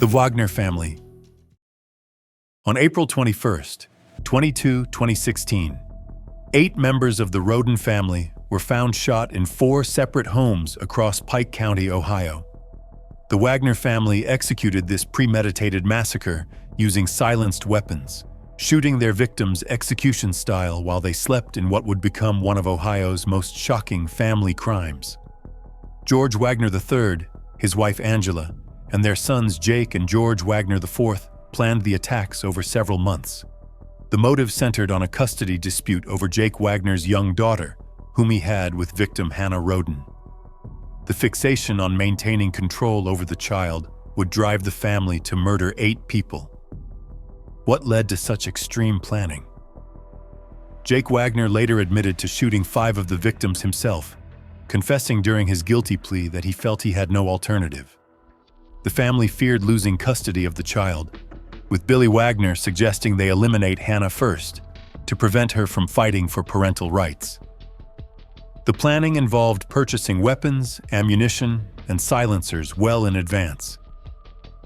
The Wagner family. On April 21st, 2016, 8 members of the Roden family were found shot in 4 separate homes across Pike County, Ohio. The Wagner family executed this premeditated massacre using silenced weapons, shooting their victims execution style while they slept in what would become one of Ohio's most shocking family crimes. George Wagner III, his wife Angela, and their sons Jake and George Wagner IV planned the attacks over several months. The motive centered on a custody dispute over Jake Wagner's young daughter, whom he had with victim Hannah Roden. The fixation on maintaining control over the child would drive the family to murder 8 people. What led to such extreme planning? Jake Wagner later admitted to shooting 5 of the victims himself, confessing during his guilty plea that he felt he had no alternative. The family feared losing custody of the child, with Billy Wagner suggesting they eliminate Hannah first to prevent her from fighting for parental rights. The planning involved purchasing weapons, ammunition, and silencers well in advance.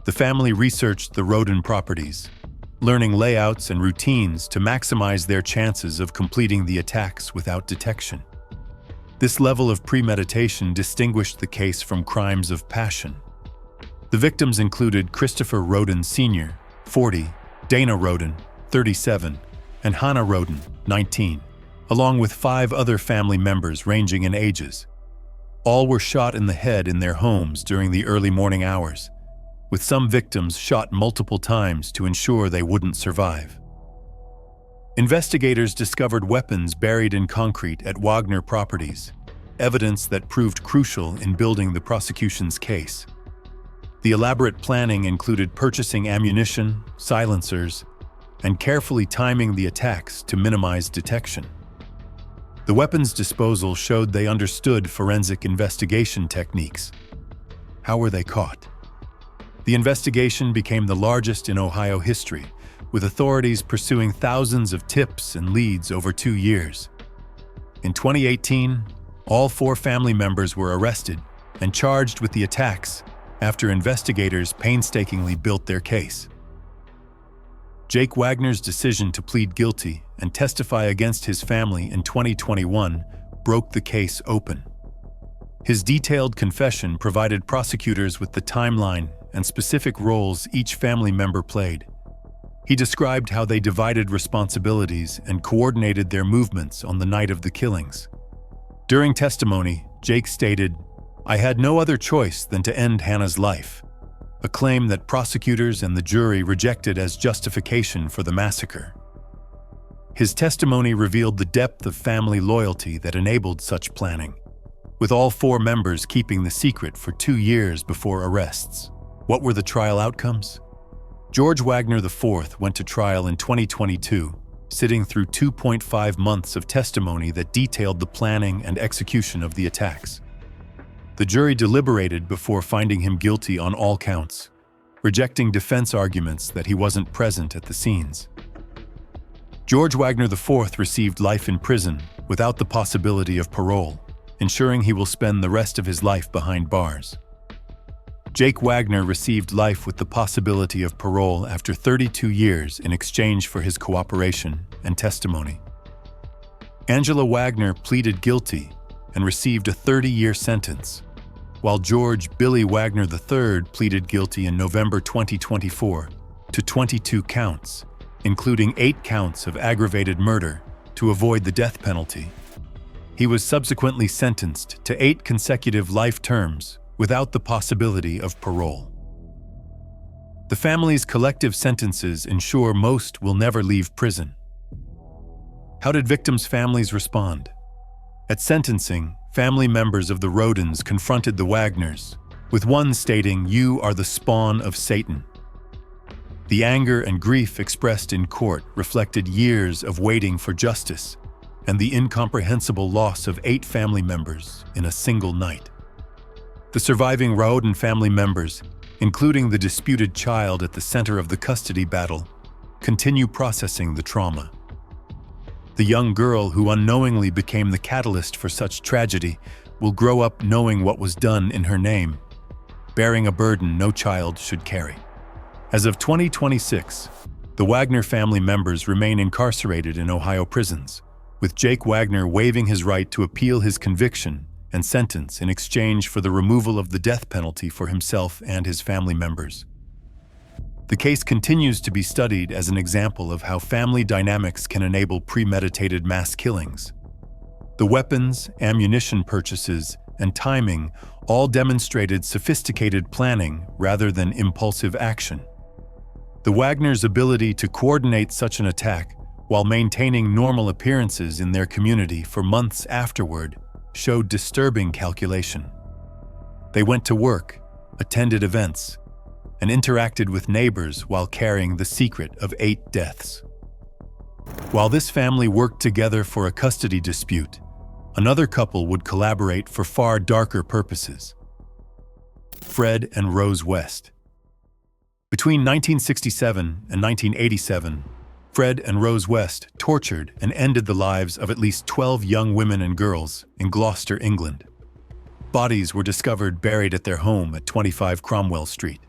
The family researched the Roden properties, learning layouts and routines to maximize their chances of completing the attacks without detection. This level of premeditation distinguished the case from crimes of passion. The victims included Christopher Roden Sr., 40, Dana Roden, 37, and Hannah Roden, 19, along with 5 other family members ranging in ages. All were shot in the head in their homes during the early morning hours, with some victims shot multiple times to ensure they wouldn't survive. Investigators discovered weapons buried in concrete at Wagner properties, evidence that proved crucial in building the prosecution's case. The elaborate planning included purchasing ammunition, silencers, and carefully timing the attacks to minimize detection. The weapons disposal showed they understood forensic investigation techniques. How were they caught? The investigation became the largest in Ohio history, with authorities pursuing thousands of tips and leads over 2 years. In 2018, all 4 family members were arrested and charged with the attacks after investigators painstakingly built their case. Jake Wagner's decision to plead guilty and testify against his family in 2021 broke the case open. His detailed confession provided prosecutors with the timeline and specific roles each family member played. He described how they divided responsibilities and coordinated their movements on the night of the killings. During testimony, Jake stated, "I had no other choice than to end Hannah's life," a claim that prosecutors and the jury rejected as justification for the massacre. His testimony revealed the depth of family loyalty that enabled such planning, with all 4 members keeping the secret for 2 years before arrests. What were the trial outcomes? George Wagner IV went to trial in 2022, sitting through 2.5 months of testimony that detailed the planning and execution of the attacks. The jury deliberated before finding him guilty on all counts, rejecting defense arguments that he wasn't present at the scenes. George Wagner IV received life in prison without the possibility of parole, ensuring he will spend the rest of his life behind bars. Jake Wagner received life with the possibility of parole after 32 years in exchange for his cooperation and testimony. Angela Wagner pleaded guilty and received a 30-year sentence, while George Billy Wagner III pleaded guilty in November 2024 to 22 counts, including 8 counts of aggravated murder to avoid the death penalty. He was subsequently sentenced to 8 consecutive life terms without the possibility of parole. The family's collective sentences ensure most will never leave prison. How did victims' families respond? At sentencing, family members of the Rodens confronted the Wagners, with one stating, "You are the spawn of Satan." The anger and grief expressed in court reflected years of waiting for justice and the incomprehensible loss of 8 family members in a single night. The surviving Roden family members, including the disputed child at the center of the custody battle, continue processing the trauma. The young girl who unknowingly became the catalyst for such tragedy will grow up knowing what was done in her name, bearing a burden no child should carry. As of 2026, the Wagner family members remain incarcerated in Ohio prisons, with Jake Wagner waiving his right to appeal his conviction and sentence in exchange for the removal of the death penalty for himself and his family members. The case continues to be studied as an example of how family dynamics can enable premeditated mass killings. The weapons, ammunition purchases, and timing all demonstrated sophisticated planning rather than impulsive action. The Wagners' ability to coordinate such an attack while maintaining normal appearances in their community for months afterward showed disturbing calculation. They went to work, attended events, and interacted with neighbors while carrying the secret of 8 deaths. While this family worked together for a custody dispute, another couple would collaborate for far darker purposes. Fred and Rose West. Between 1967 and 1987, Fred and Rose West tortured and ended the lives of at least 12 young women and girls in Gloucester, England. Bodies were discovered buried at their home at 25 Cromwell Street,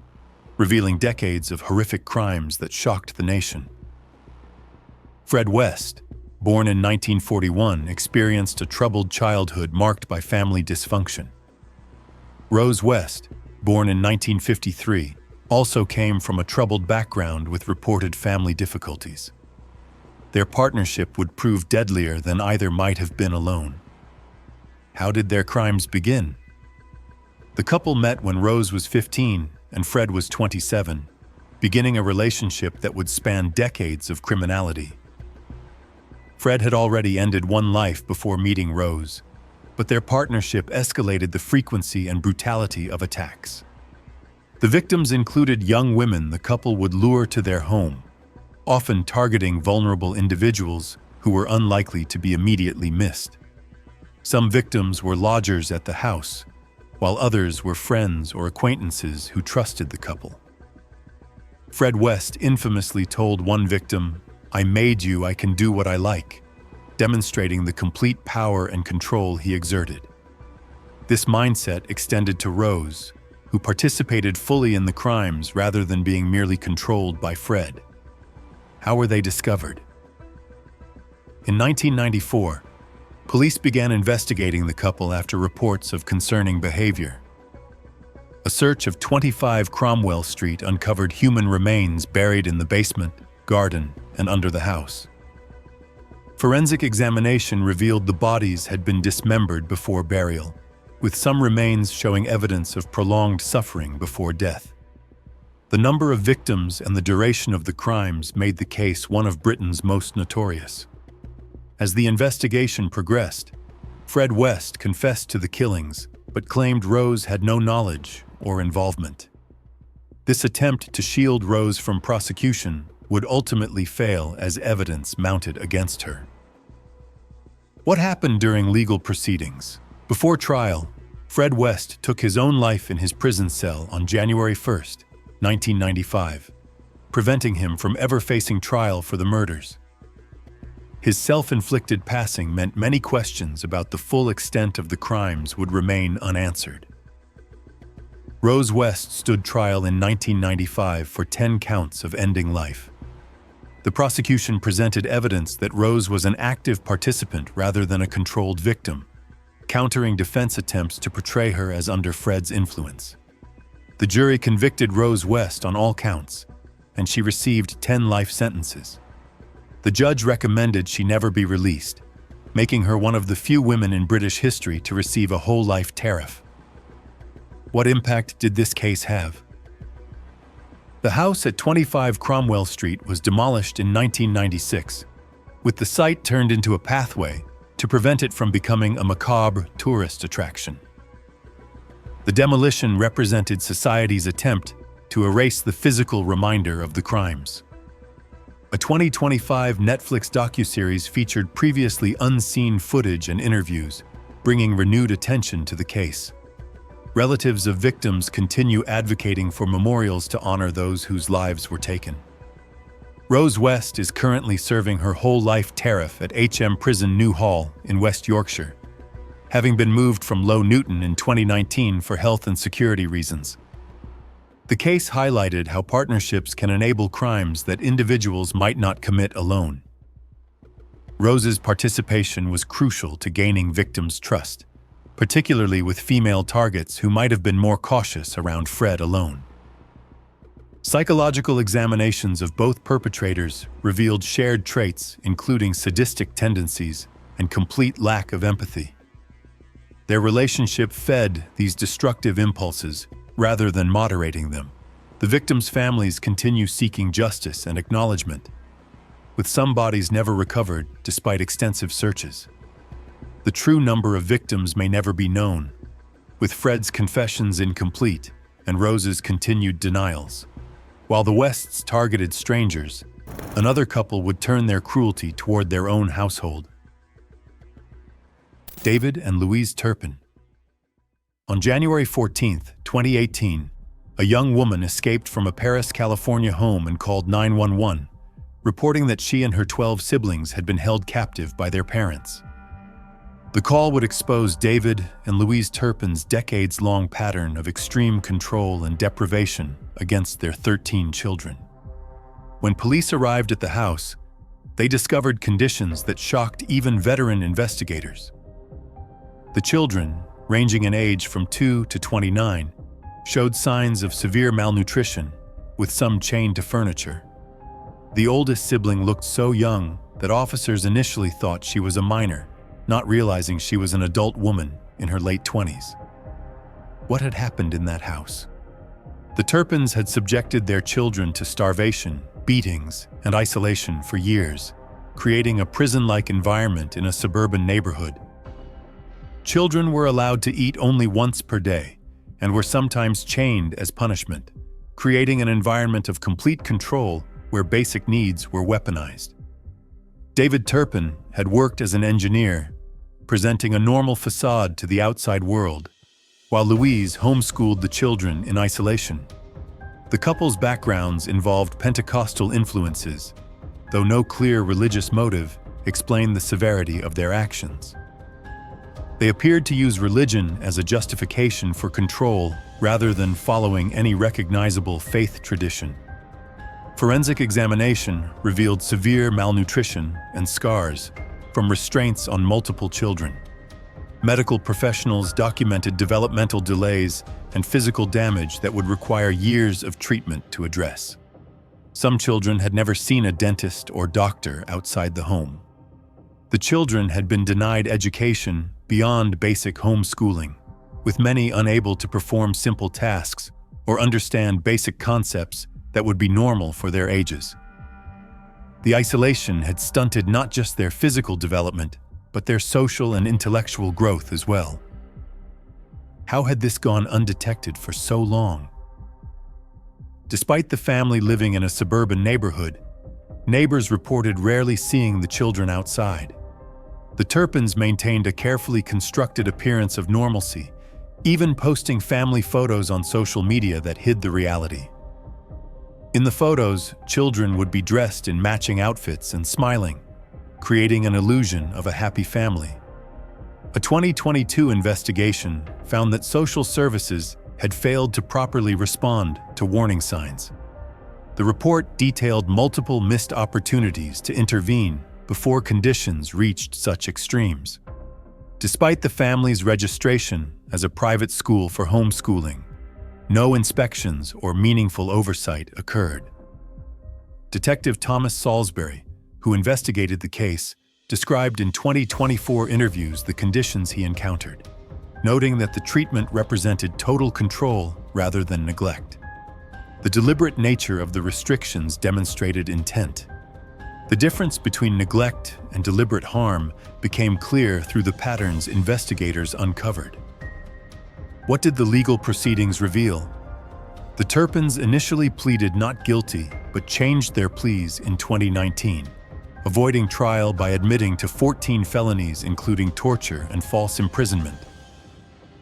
revealing decades of horrific crimes that shocked the nation. Fred West, born in 1941, experienced a troubled childhood marked by family dysfunction. Rose West, born in 1953, also came from a troubled background with reported family difficulties. Their partnership would prove deadlier than either might have been alone. How did their crimes begin? The couple met when Rose was 15 and Fred was 27, beginning a relationship that would span decades of criminality. Fred had already ended one life before meeting Rose, but their partnership escalated the frequency and brutality of attacks. The victims included young women the couple would lure to their home, often targeting vulnerable individuals who were unlikely to be immediately missed. Some victims were lodgers at the house, while others were friends or acquaintances who trusted the couple. Fred West infamously told one victim, "I made you, I can do what I like," demonstrating the complete power and control he exerted. This mindset extended to Rose, who participated fully in the crimes rather than being merely controlled by Fred. How were they discovered? In 1994, police began investigating the couple after reports of concerning behavior. A search of 25 Cromwell Street uncovered human remains buried in the basement, garden, and under the house. Forensic examination revealed the bodies had been dismembered before burial, with some remains showing evidence of prolonged suffering before death. The number of victims and the duration of the crimes made the case one of Britain's most notorious. As the investigation progressed, Fred West confessed to the killings, but claimed Rose had no knowledge or involvement. This attempt to shield Rose from prosecution would ultimately fail as evidence mounted against her. What happened during legal proceedings? Before trial, Fred West took his own life in his prison cell on January 1, 1995, preventing him from ever facing trial for the murders. His self-inflicted passing meant many questions about the full extent of the crimes would remain unanswered. Rose West stood trial in 1995 for 10 counts of ending life. The prosecution presented evidence that Rose was an active participant rather than a controlled victim, countering defense attempts to portray her as under Fred's influence. The jury convicted Rose West on all counts, and she received 10 life sentences. The judge recommended she never be released, making her one of the few women in British history to receive a whole life tariff. What impact did this case have? The house at 25 Cromwell Street was demolished in 1996, with the site turned into a pathway to prevent it from becoming a macabre tourist attraction. The demolition represented society's attempt to erase the physical reminder of the crimes. A 2025 Netflix docuseries featured previously unseen footage and interviews, bringing renewed attention to the case. Relatives of victims continue advocating for memorials to honor those whose lives were taken. Rose West is currently serving her whole life tariff at HM Prison New Hall in West Yorkshire, having been moved from Low Newton in 2019 for health and security reasons. The case highlighted how partnerships can enable crimes that individuals might not commit alone. Rose's participation was crucial to gaining victims' trust, particularly with female targets who might have been more cautious around Fred alone. Psychological examinations of both perpetrators revealed shared traits, including sadistic tendencies and complete lack of empathy. Their relationship fed these destructive impulses rather than moderating them. The victims' families continue seeking justice and acknowledgement, with some bodies never recovered despite extensive searches. The true number of victims may never be known, with Fred's confessions incomplete and Rose's continued denials. While the Wests targeted strangers, another couple would turn their cruelty toward their own household. David and Louise Turpin. On January 14, 2018, a young woman escaped from a Paris, California home and called 911, reporting that she and her 12 siblings had been held captive by their parents. The call would expose David and Louise Turpin's decades-long pattern of extreme control and deprivation against their 13 children. When police arrived at the house, they discovered conditions that shocked even veteran investigators. The children, ranging in age from 2 to 29, showed signs of severe malnutrition, with some chained to furniture. The oldest sibling looked so young that officers initially thought she was a minor, not realizing she was an adult woman in her late 20s. What had happened in that house? The Turpins had subjected their children to starvation, beatings, and isolation for years, creating a prison-like environment in a suburban neighborhood. Children were allowed to eat only once per day and were sometimes chained as punishment, creating an environment of complete control where basic needs were weaponized. David Turpin had worked as an engineer, presenting a normal facade to the outside world, while Louise homeschooled the children in isolation. The couple's backgrounds involved Pentecostal influences, though no clear religious motive explained the severity of their actions. They appeared to use religion as a justification for control rather than following any recognizable faith tradition. Forensic examination revealed severe malnutrition and scars from restraints on multiple children. Medical professionals documented developmental delays and physical damage that would require years of treatment to address. Some children had never seen a dentist or doctor outside the home. The children had been denied education beyond basic homeschooling, with many unable to perform simple tasks or understand basic concepts that would be normal for their ages. The isolation had stunted not just their physical development, but their social and intellectual growth as well. How had this gone undetected for so long? Despite the family living in a suburban neighborhood, neighbors reported rarely seeing the children outside. The Turpins maintained a carefully constructed appearance of normalcy, even posting family photos on social media that hid the reality. In the photos, children would be dressed in matching outfits and smiling, creating an illusion of a happy family. A 2022 investigation found that social services had failed to properly respond to warning signs. The report detailed multiple missed opportunities to intervene before conditions reached such extremes. Despite the family's registration as a private school for homeschooling, no inspections or meaningful oversight occurred. Detective Thomas Salisbury, who investigated the case, described in 2024 interviews the conditions he encountered, noting that the treatment represented total control rather than neglect. The deliberate nature of the restrictions demonstrated intent. The difference between neglect and deliberate harm became clear through the patterns investigators uncovered. What did the legal proceedings reveal? The Turpins initially pleaded not guilty, but changed their pleas in 2019, avoiding trial by admitting to 14 felonies including torture and false imprisonment.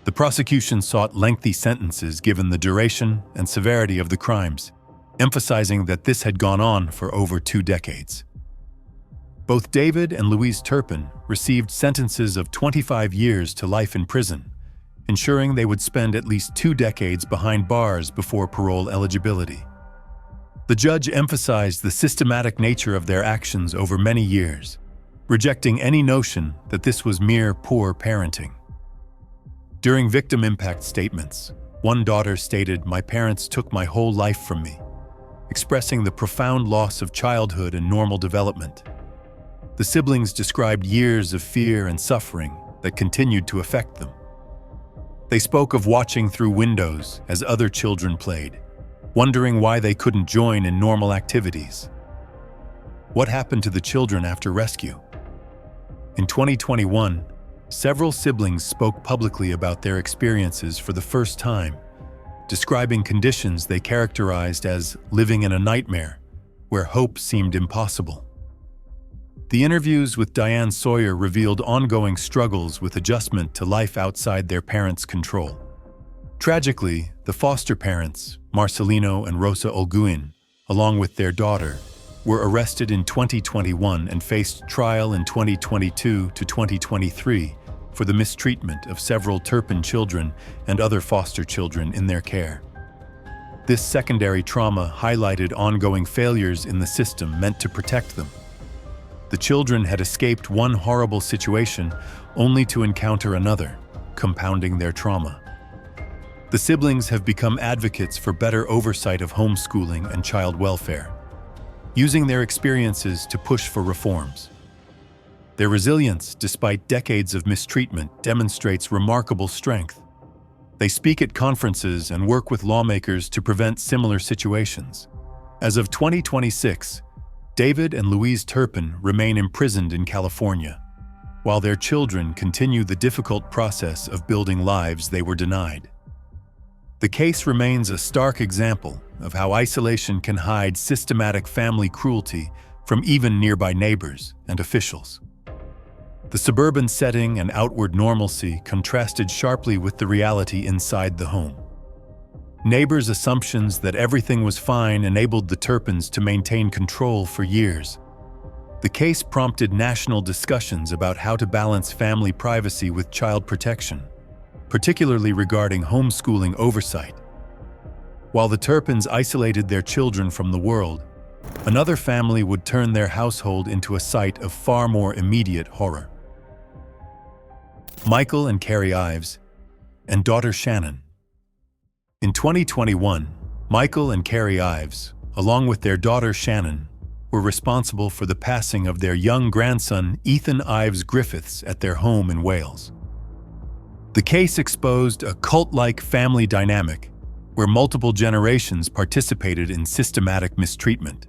The prosecution sought lengthy sentences given the duration and severity of the crimes, emphasizing that this had gone on for over 2 decades. Both David and Louise Turpin received sentences of 25 years to life in prison, ensuring they would spend at least 2 decades behind bars before parole eligibility. The judge emphasized the systematic nature of their actions over many years, rejecting any notion that this was mere poor parenting. During victim impact statements, one daughter stated, "My parents took my whole life from me," expressing the profound loss of childhood and normal development. The siblings described years of fear and suffering that continued to affect them. They spoke of watching through windows as other children played, wondering why they couldn't join in normal activities. What happened to the children after rescue? In 2021, several siblings spoke publicly about their experiences for the first time, describing conditions they characterized as living in a nightmare, where hope seemed impossible. The interviews with Diane Sawyer revealed ongoing struggles with adjustment to life outside their parents' control. Tragically, the foster parents, Marcelino and Rosa Olguin, along with their daughter, were arrested in 2021 and faced trial in 2022 to 2023 for the mistreatment of several Turpin children and other foster children in their care. This secondary trauma highlighted ongoing failures in the system meant to protect them. The children had escaped one horrible situation only to encounter another, compounding their trauma. The siblings have become advocates for better oversight of homeschooling and child welfare, using their experiences to push for reforms. Their resilience, despite decades of mistreatment, demonstrates remarkable strength. They speak at conferences and work with lawmakers to prevent similar situations. As of 2026, David and Louise Turpin remain imprisoned in California, while their children continue the difficult process of building lives they were denied. The case remains a stark example of how isolation can hide systematic family cruelty from even nearby neighbors and officials. The suburban setting and outward normalcy contrasted sharply with the reality inside the home. Neighbors' assumptions that everything was fine enabled the Turpins to maintain control for years. The case prompted national discussions about how to balance family privacy with child protection, particularly regarding homeschooling oversight. While the Turpins isolated their children from the world, another family would turn their household into a site of far more immediate horror. Michael and Carrie Ives, and daughter Shannon. In 2021, Michael and Carrie Ives, along with their daughter Shannon, were responsible for the passing of their young grandson Ethan Ives Griffiths at their home in Wales. The case exposed a cult-like family dynamic where multiple generations participated in systematic mistreatment.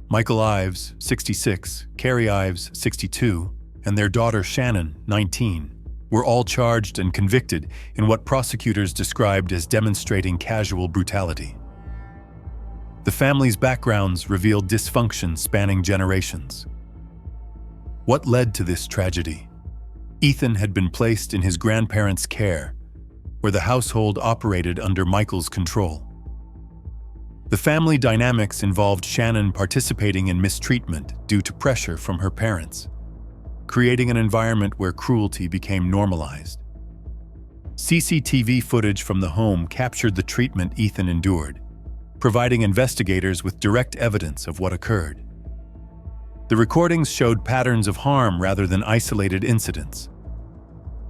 Michael Ives, 66, Carrie Ives, 62, and their daughter Shannon, 19, were all charged and convicted in what prosecutors described as demonstrating casual brutality. The family's backgrounds revealed dysfunction spanning generations. What led to this tragedy? Ethan had been placed in his grandparents' care, where the household operated under Michael's control. The family dynamics involved Shannon participating in mistreatment due to pressure from her parents, creating an environment where cruelty became normalized. CCTV footage from the home captured the treatment Ethan endured, providing investigators with direct evidence of what occurred. The recordings showed patterns of harm rather than isolated incidents.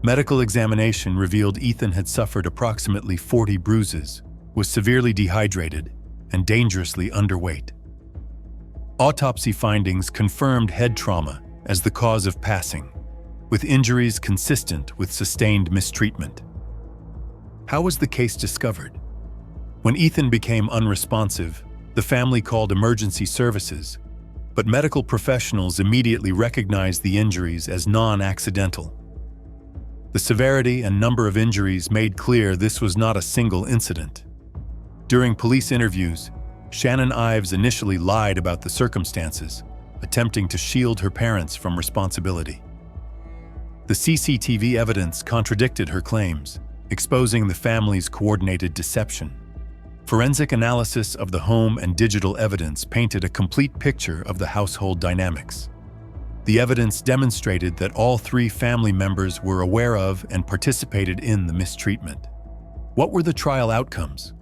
Medical examination revealed Ethan had suffered approximately 40 bruises, was severely dehydrated, and dangerously underweight. Autopsy findings confirmed head trauma as the cause of passing, with injuries consistent with sustained mistreatment. How was the case discovered? When Ethan became unresponsive, the family called emergency services, but medical professionals immediately recognized the injuries as non-accidental. The severity and number of injuries made clear this was not a single incident. During police interviews, Shannon Ives initially lied about the circumstances, attempting to shield her parents from responsibility. The CCTV evidence contradicted her claims, exposing the family's coordinated deception. Forensic analysis of the home and digital evidence painted a complete picture of the household dynamics. The evidence demonstrated that all three family members were aware of and participated in the mistreatment. What were the trial outcomes?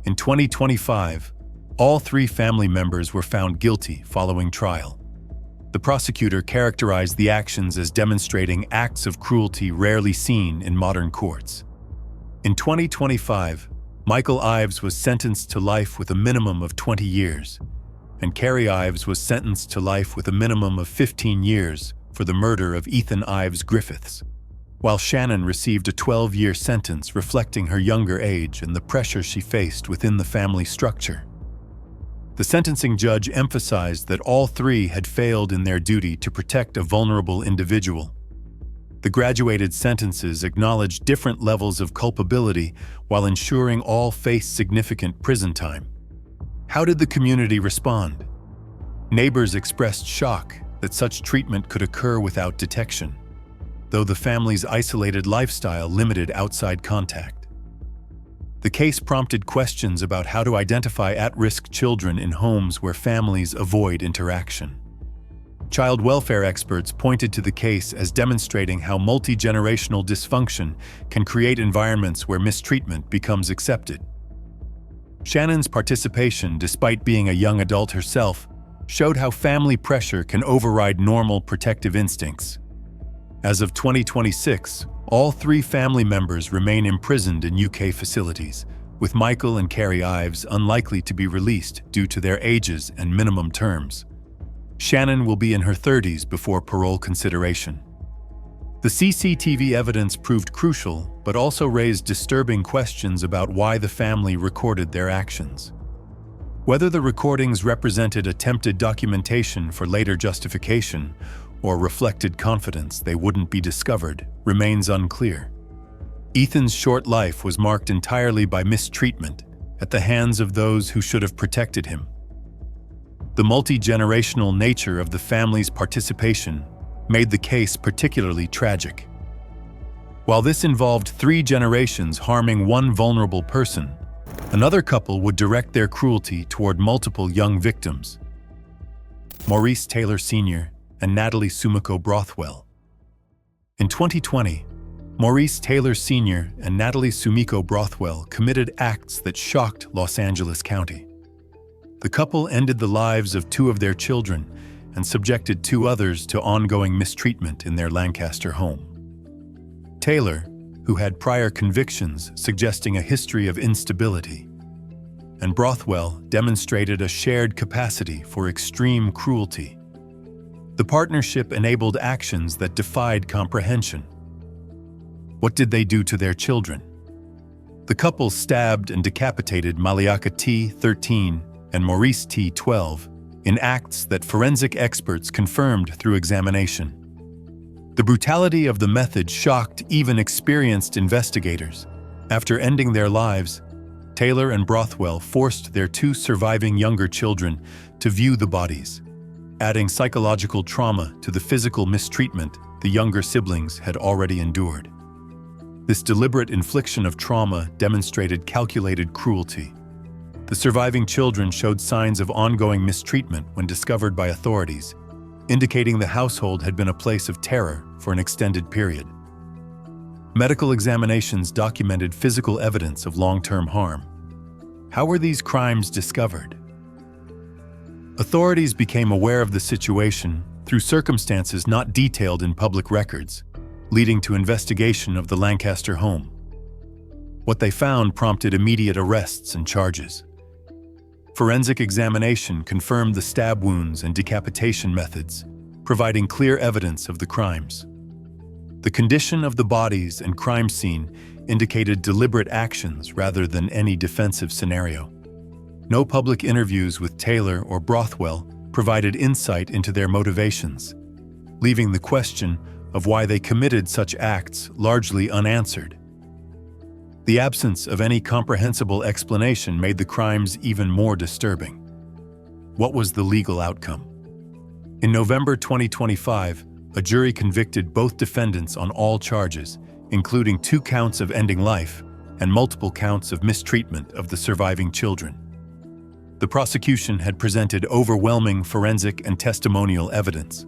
In 2025, all three family members were found guilty following trial. The prosecutor characterized the actions as demonstrating acts of cruelty rarely seen in modern courts. In 2025, Michael Ives was sentenced to life with a minimum of 20 years, and Carrie Ives was sentenced to life with a minimum of 15 years for the murder of Ethan Ives Griffiths, while Shannon received a 12-year sentence reflecting her younger age and the pressure she faced within the family structure. The sentencing judge emphasized that all three had failed in their duty to protect a vulnerable individual. The graduated sentences acknowledged different levels of culpability while ensuring all faced significant prison time. How did the community respond? Neighbors expressed shock that such treatment could occur without detection, though the family's isolated lifestyle limited outside contact. The case prompted questions about how to identify at-risk children in homes where families avoid interaction. Child welfare experts pointed to the case as demonstrating how multi-generational dysfunction can create environments where mistreatment becomes accepted. Shannon's participation, despite being a young adult herself, showed how family pressure can override normal protective instincts. As of 2026, all three family members remain imprisoned in UK facilities, with Michael and Carrie Ives unlikely to be released due to their ages and minimum terms. Shannon will be in her 30s before parole consideration. The CCTV evidence proved crucial, but also raised disturbing questions about why the family recorded their actions. Whether the recordings represented attempted documentation for later justification or reflected confidence they wouldn't be discovered remains unclear. Ethan's short life was marked entirely by mistreatment at the hands of those who should have protected him. The multi-generational nature of the family's participation made the case particularly tragic. While this involved 3 generations harming one vulnerable person, another couple would direct their cruelty toward multiple young victims: Maurice Taylor Sr. and Natalie Sumiko Brothwell. In 2020, Maurice Taylor Sr. and Natalie Sumiko Brothwell committed acts that shocked Los Angeles County. The couple ended the lives of 2 of their children and subjected 2 others to ongoing mistreatment in their Lancaster home. Taylor, who had prior convictions suggesting a history of instability, and Brothwell demonstrated a shared capacity for extreme cruelty. The partnership enabled actions that defied comprehension. What did they do to their children? The couple stabbed and decapitated Maliaka T., 13, and Maurice T., 12, in acts that forensic experts confirmed through examination. The brutality of the method shocked even experienced investigators. After ending their lives, Taylor and Brothwell forced their 2 surviving younger children to view the bodies, adding psychological trauma to the physical mistreatment the younger siblings had already endured. This deliberate infliction of trauma demonstrated calculated cruelty. The surviving children showed signs of ongoing mistreatment when discovered by authorities, indicating the household had been a place of terror for an extended period. Medical examinations documented physical evidence of long-term harm. How were these crimes discovered? Authorities became aware of the situation through circumstances not detailed in public records, leading to investigation of the Lancaster home. What they found prompted immediate arrests and charges. Forensic examination confirmed the stab wounds and decapitation methods, providing clear evidence of the crimes. The condition of the bodies and crime scene indicated deliberate actions rather than any defensive scenario. No public interviews with Taylor or Brothwell provided insight into their motivations, leaving the question of why they committed such acts largely unanswered. The absence of any comprehensible explanation made the crimes even more disturbing. What was the legal outcome? In November 2025, a jury convicted both defendants on all charges, including 2 counts of ending life and multiple counts of mistreatment of the surviving children. The prosecution had presented overwhelming forensic and testimonial evidence.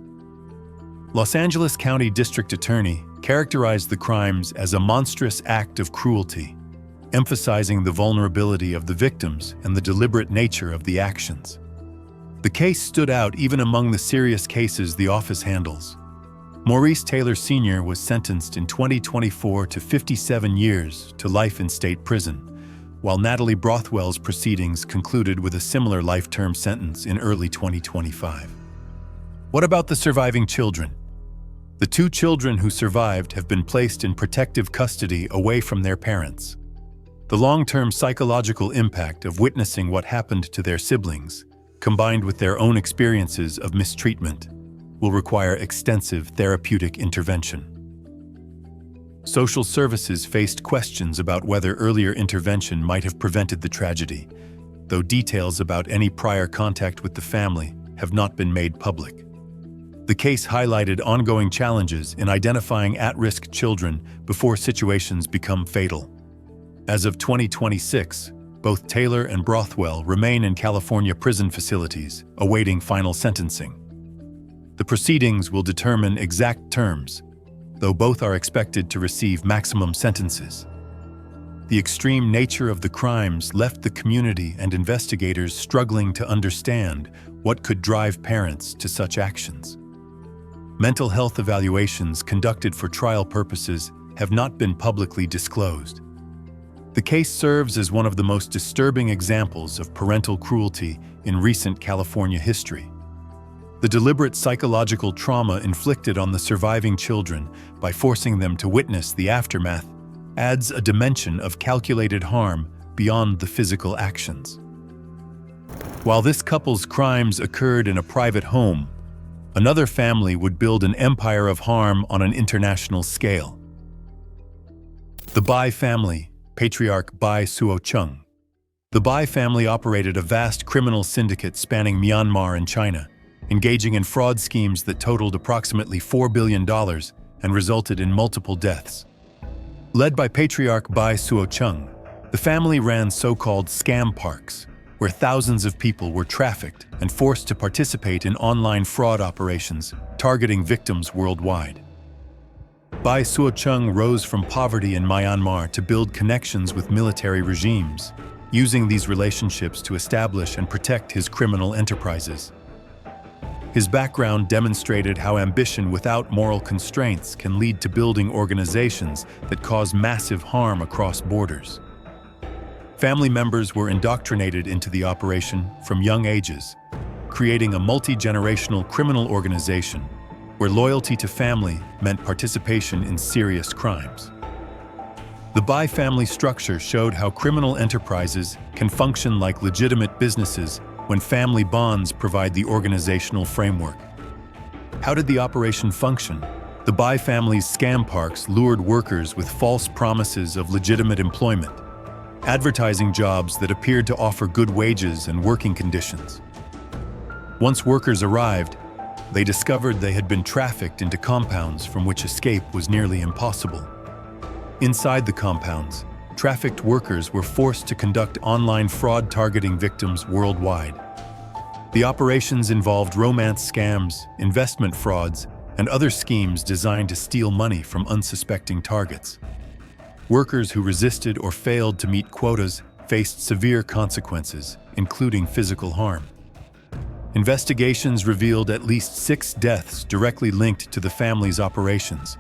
Los Angeles County District Attorney characterized the crimes as a monstrous act of cruelty, emphasizing the vulnerability of the victims and the deliberate nature of the actions. The case stood out even among the serious cases the office handles. Maurice Taylor Sr. was sentenced in 2024 to 57 years to life in state prison, while Natalie Brothwell's proceedings concluded with a similar life-term sentence in early 2025. What about the surviving children? The 2 children who survived have been placed in protective custody away from their parents. The long-term psychological impact of witnessing what happened to their siblings, combined with their own experiences of mistreatment, will require extensive therapeutic intervention. Social services faced questions about whether earlier intervention might have prevented the tragedy, though details about any prior contact with the family have not been made public. The case highlighted ongoing challenges in identifying at-risk children before situations become fatal. As of 2026, both Taylor and Brothwell remain in California prison facilities, awaiting final sentencing. The proceedings will determine exact terms, though both are expected to receive maximum sentences. The extreme nature of the crimes left the community and investigators struggling to understand what could drive parents to such actions. Mental health evaluations conducted for trial purposes have not been publicly disclosed. The case serves as one of the most disturbing examples of parental cruelty in recent California history. The deliberate psychological trauma inflicted on the surviving children by forcing them to witness the aftermath adds a dimension of calculated harm beyond the physical actions. While this couple's crimes occurred in a private home, another family would build an empire of harm on an international scale. The Bai family, patriarch Bai Suo-chung. The Bai family operated a vast criminal syndicate spanning Myanmar and China, engaging in fraud schemes that totaled approximately $4 billion and resulted in multiple deaths. Led by patriarch Bai Suo-chung, the family ran so-called scam parks, where thousands of people were trafficked and forced to participate in online fraud operations targeting victims worldwide. Bai Suo-chung rose from poverty in Myanmar to build connections with military regimes, using these relationships to establish and protect his criminal enterprises. His background demonstrated how ambition without moral constraints can lead to building organizations that cause massive harm across borders. Family members were indoctrinated into the operation from young ages, creating a multi-generational criminal organization where loyalty to family meant participation in serious crimes. The Bai family structure showed how criminal enterprises can function like legitimate businesses when family bonds provide the organizational framework. How did the operation function? The Bai family's scam parks lured workers with false promises of legitimate employment, advertising jobs that appeared to offer good wages and working conditions. Once workers arrived, they discovered they had been trafficked into compounds from which escape was nearly impossible. Inside the compounds, trafficked workers were forced to conduct online fraud targeting victims worldwide. The operations involved romance scams, investment frauds, and other schemes designed to steal money from unsuspecting targets. Workers who resisted or failed to meet quotas faced severe consequences, including physical harm. Investigations revealed at least 6 deaths directly linked to the family's operations,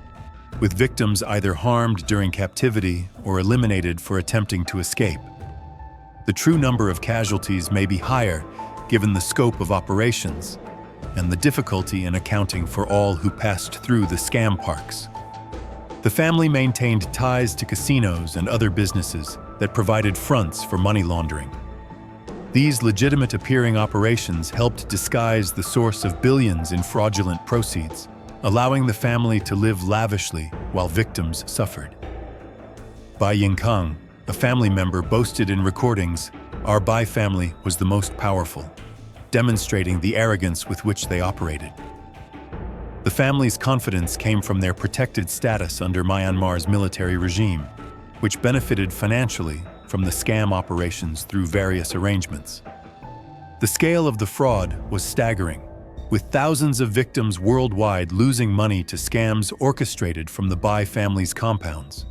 with victims either harmed during captivity or eliminated for attempting to escape. The true number of casualties may be higher given the scope of operations and the difficulty in accounting for all who passed through the scam parks. The family maintained ties to casinos and other businesses that provided fronts for money laundering. These legitimate-appearing operations helped disguise the source of billions in fraudulent proceeds, allowing the family to live lavishly while victims suffered. Bai Yingkang, a family member, boasted in recordings, "Our Bai family was the most powerful," demonstrating the arrogance with which they operated. The family's confidence came from their protected status under Myanmar's military regime, which benefited financially from the scam operations through various arrangements. The scale of the fraud was staggering, with thousands of victims worldwide losing money to scams orchestrated from the Bai family's compounds.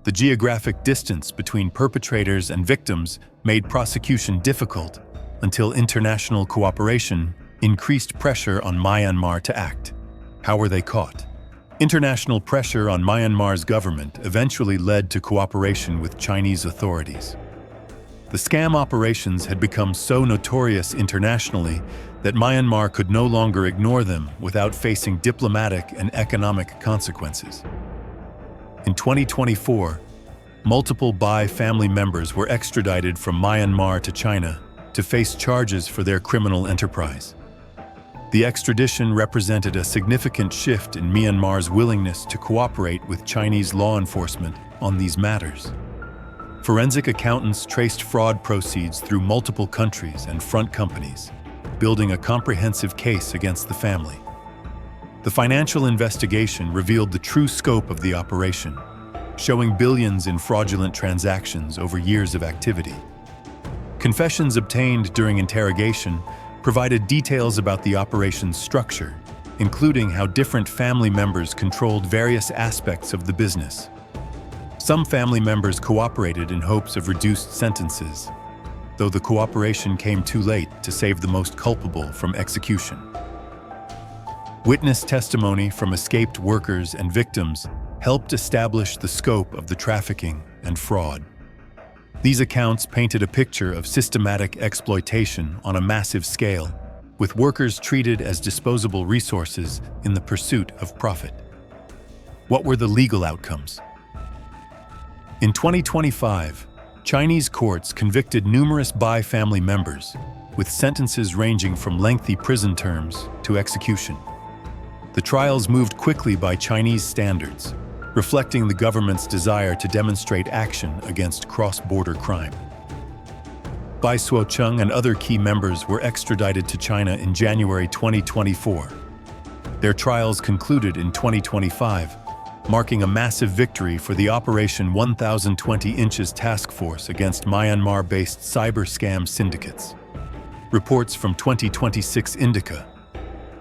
The geographic distance between perpetrators and victims made prosecution difficult until international cooperation increased pressure on Myanmar to act. How were they caught? International pressure on Myanmar's government eventually led to cooperation with Chinese authorities. The scam operations had become so notorious internationally that Myanmar could no longer ignore them without facing diplomatic and economic consequences. In 2024, multiple Bai family members were extradited from Myanmar to China to face charges for their criminal enterprise. The extradition represented a significant shift in Myanmar's willingness to cooperate with Chinese law enforcement on these matters. Forensic accountants traced fraud proceeds through multiple countries and front companies, building a comprehensive case against the family. The financial investigation revealed the true scope of the operation, showing billions in fraudulent transactions over years of activity. Confessions obtained during interrogation provided details about the operation's structure, including how different family members controlled various aspects of the business. Some family members cooperated in hopes of reduced sentences, though the cooperation came too late to save the most culpable from execution. Witness testimony from escaped workers and victims helped establish the scope of the trafficking and fraud. These accounts painted a picture of systematic exploitation on a massive scale, with workers treated as disposable resources in the pursuit of profit. What were the legal outcomes? In 2025, Chinese courts convicted numerous Bai family members, with sentences ranging from lengthy prison terms to execution. The trials moved quickly by Chinese standards, reflecting the government's desire to demonstrate action against cross-border crime. Bai Suocheng and other key members were extradited to China in January 2024. Their trials concluded in 2025, marking a massive victory for the Operation 1020 Inches task force against Myanmar-based cyber scam syndicates. Reports from 2026 indica.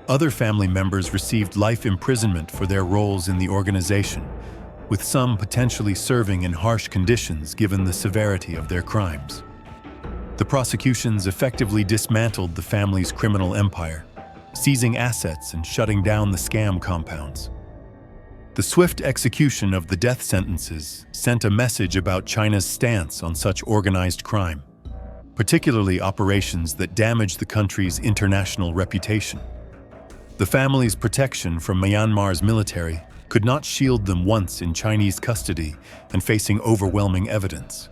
Other family members received life imprisonment for their roles in the organization, with some potentially serving in harsh conditions given the severity of their crimes. The prosecutions effectively dismantled the family's criminal empire, seizing assets and shutting down the scam compounds. The swift execution of the death sentences sent a message about China's stance on such organized crime, particularly operations that damage the country's international reputation. The family's protection from Myanmar's military could not shield them once in Chinese custody and facing overwhelming evidence.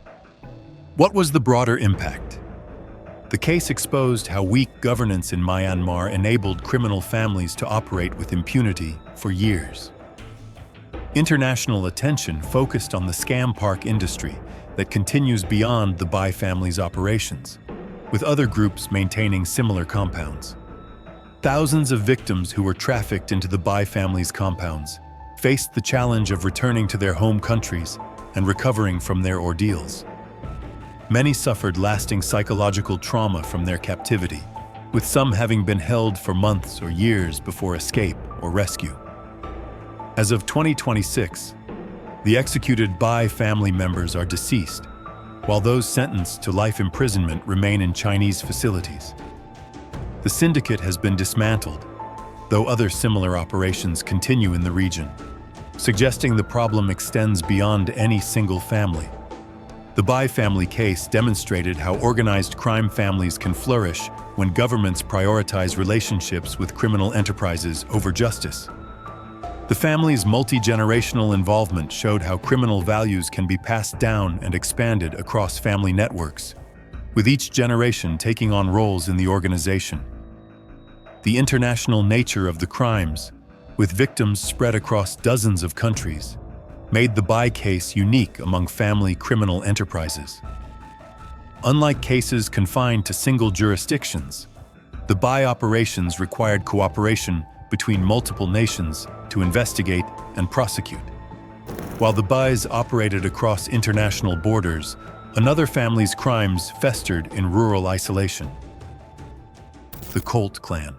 What was the broader impact? The case exposed how weak governance in Myanmar enabled criminal families to operate with impunity for years. International attention focused on the scam park industry that continues beyond the Bai family's operations, with other groups maintaining similar compounds. Thousands of victims who were trafficked into the Bai family's compounds faced the challenge of returning to their home countries and recovering from their ordeals. Many suffered lasting psychological trauma from their captivity, with some having been held for months or years before escape or rescue. As of 2026, the executed Bai family members are deceased, while those sentenced to life imprisonment remain in Chinese facilities. The syndicate has been dismantled, though other similar operations continue in the region, suggesting the problem extends beyond any single family. The Bai family case demonstrated how organized crime families can flourish when governments prioritize relationships with criminal enterprises over justice. The family's multi-generational involvement showed how criminal values can be passed down and expanded across family networks, with each generation taking on roles in the organization. The international nature of the crimes, with victims spread across dozens of countries, made the Bai case unique among family criminal enterprises. Unlike cases confined to single jurisdictions, the Bai operations required cooperation between multiple nations to investigate and prosecute. While the Bais operated across international borders, another family's crimes festered in rural isolation. the Colt clan.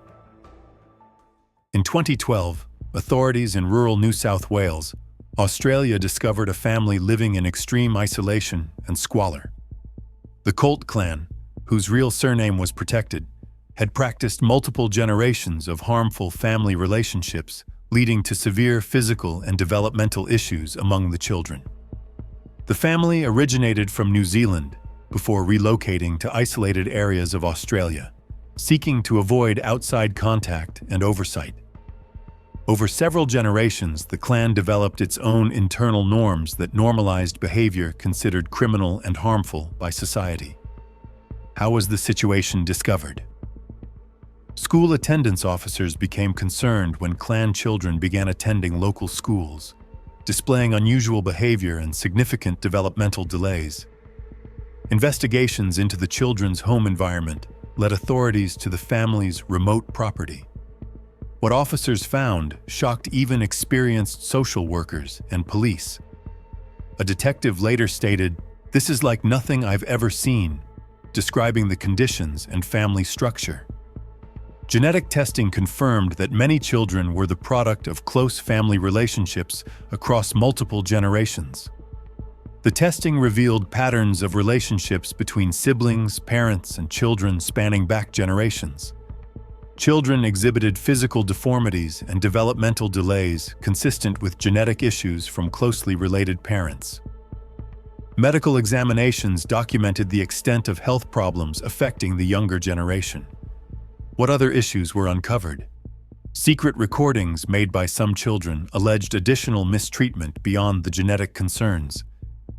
In 2012, authorities in rural New South Wales, Australia discovered a family living in extreme isolation and squalor. The Colt clan, whose real surname was protected, had practiced multiple generations of harmful family relationships, leading to severe physical and developmental issues among the children. The family originated from New Zealand before relocating to isolated areas of Australia, seeking to avoid outside contact and oversight. Over several generations, the clan developed its own internal norms that normalized behavior considered criminal and harmful by society. How was the situation discovered? School attendance officers became concerned when clan children began attending local schools, displaying unusual behavior and significant developmental delays. Investigations into the children's home environment led authorities to the family's remote property. What officers found shocked even experienced social workers and police. A detective later stated, "This is like nothing I've ever seen," describing the conditions and family structure. Genetic testing confirmed that many children were the product of close family relationships across multiple generations. The testing revealed patterns of relationships between siblings, parents, and children spanning back generations. Children exhibited physical deformities and developmental delays consistent with genetic issues from closely related parents. Medical examinations documented the extent of health problems affecting the younger generation. What other issues were uncovered? Secret recordings made by some children alleged additional mistreatment beyond the genetic concerns,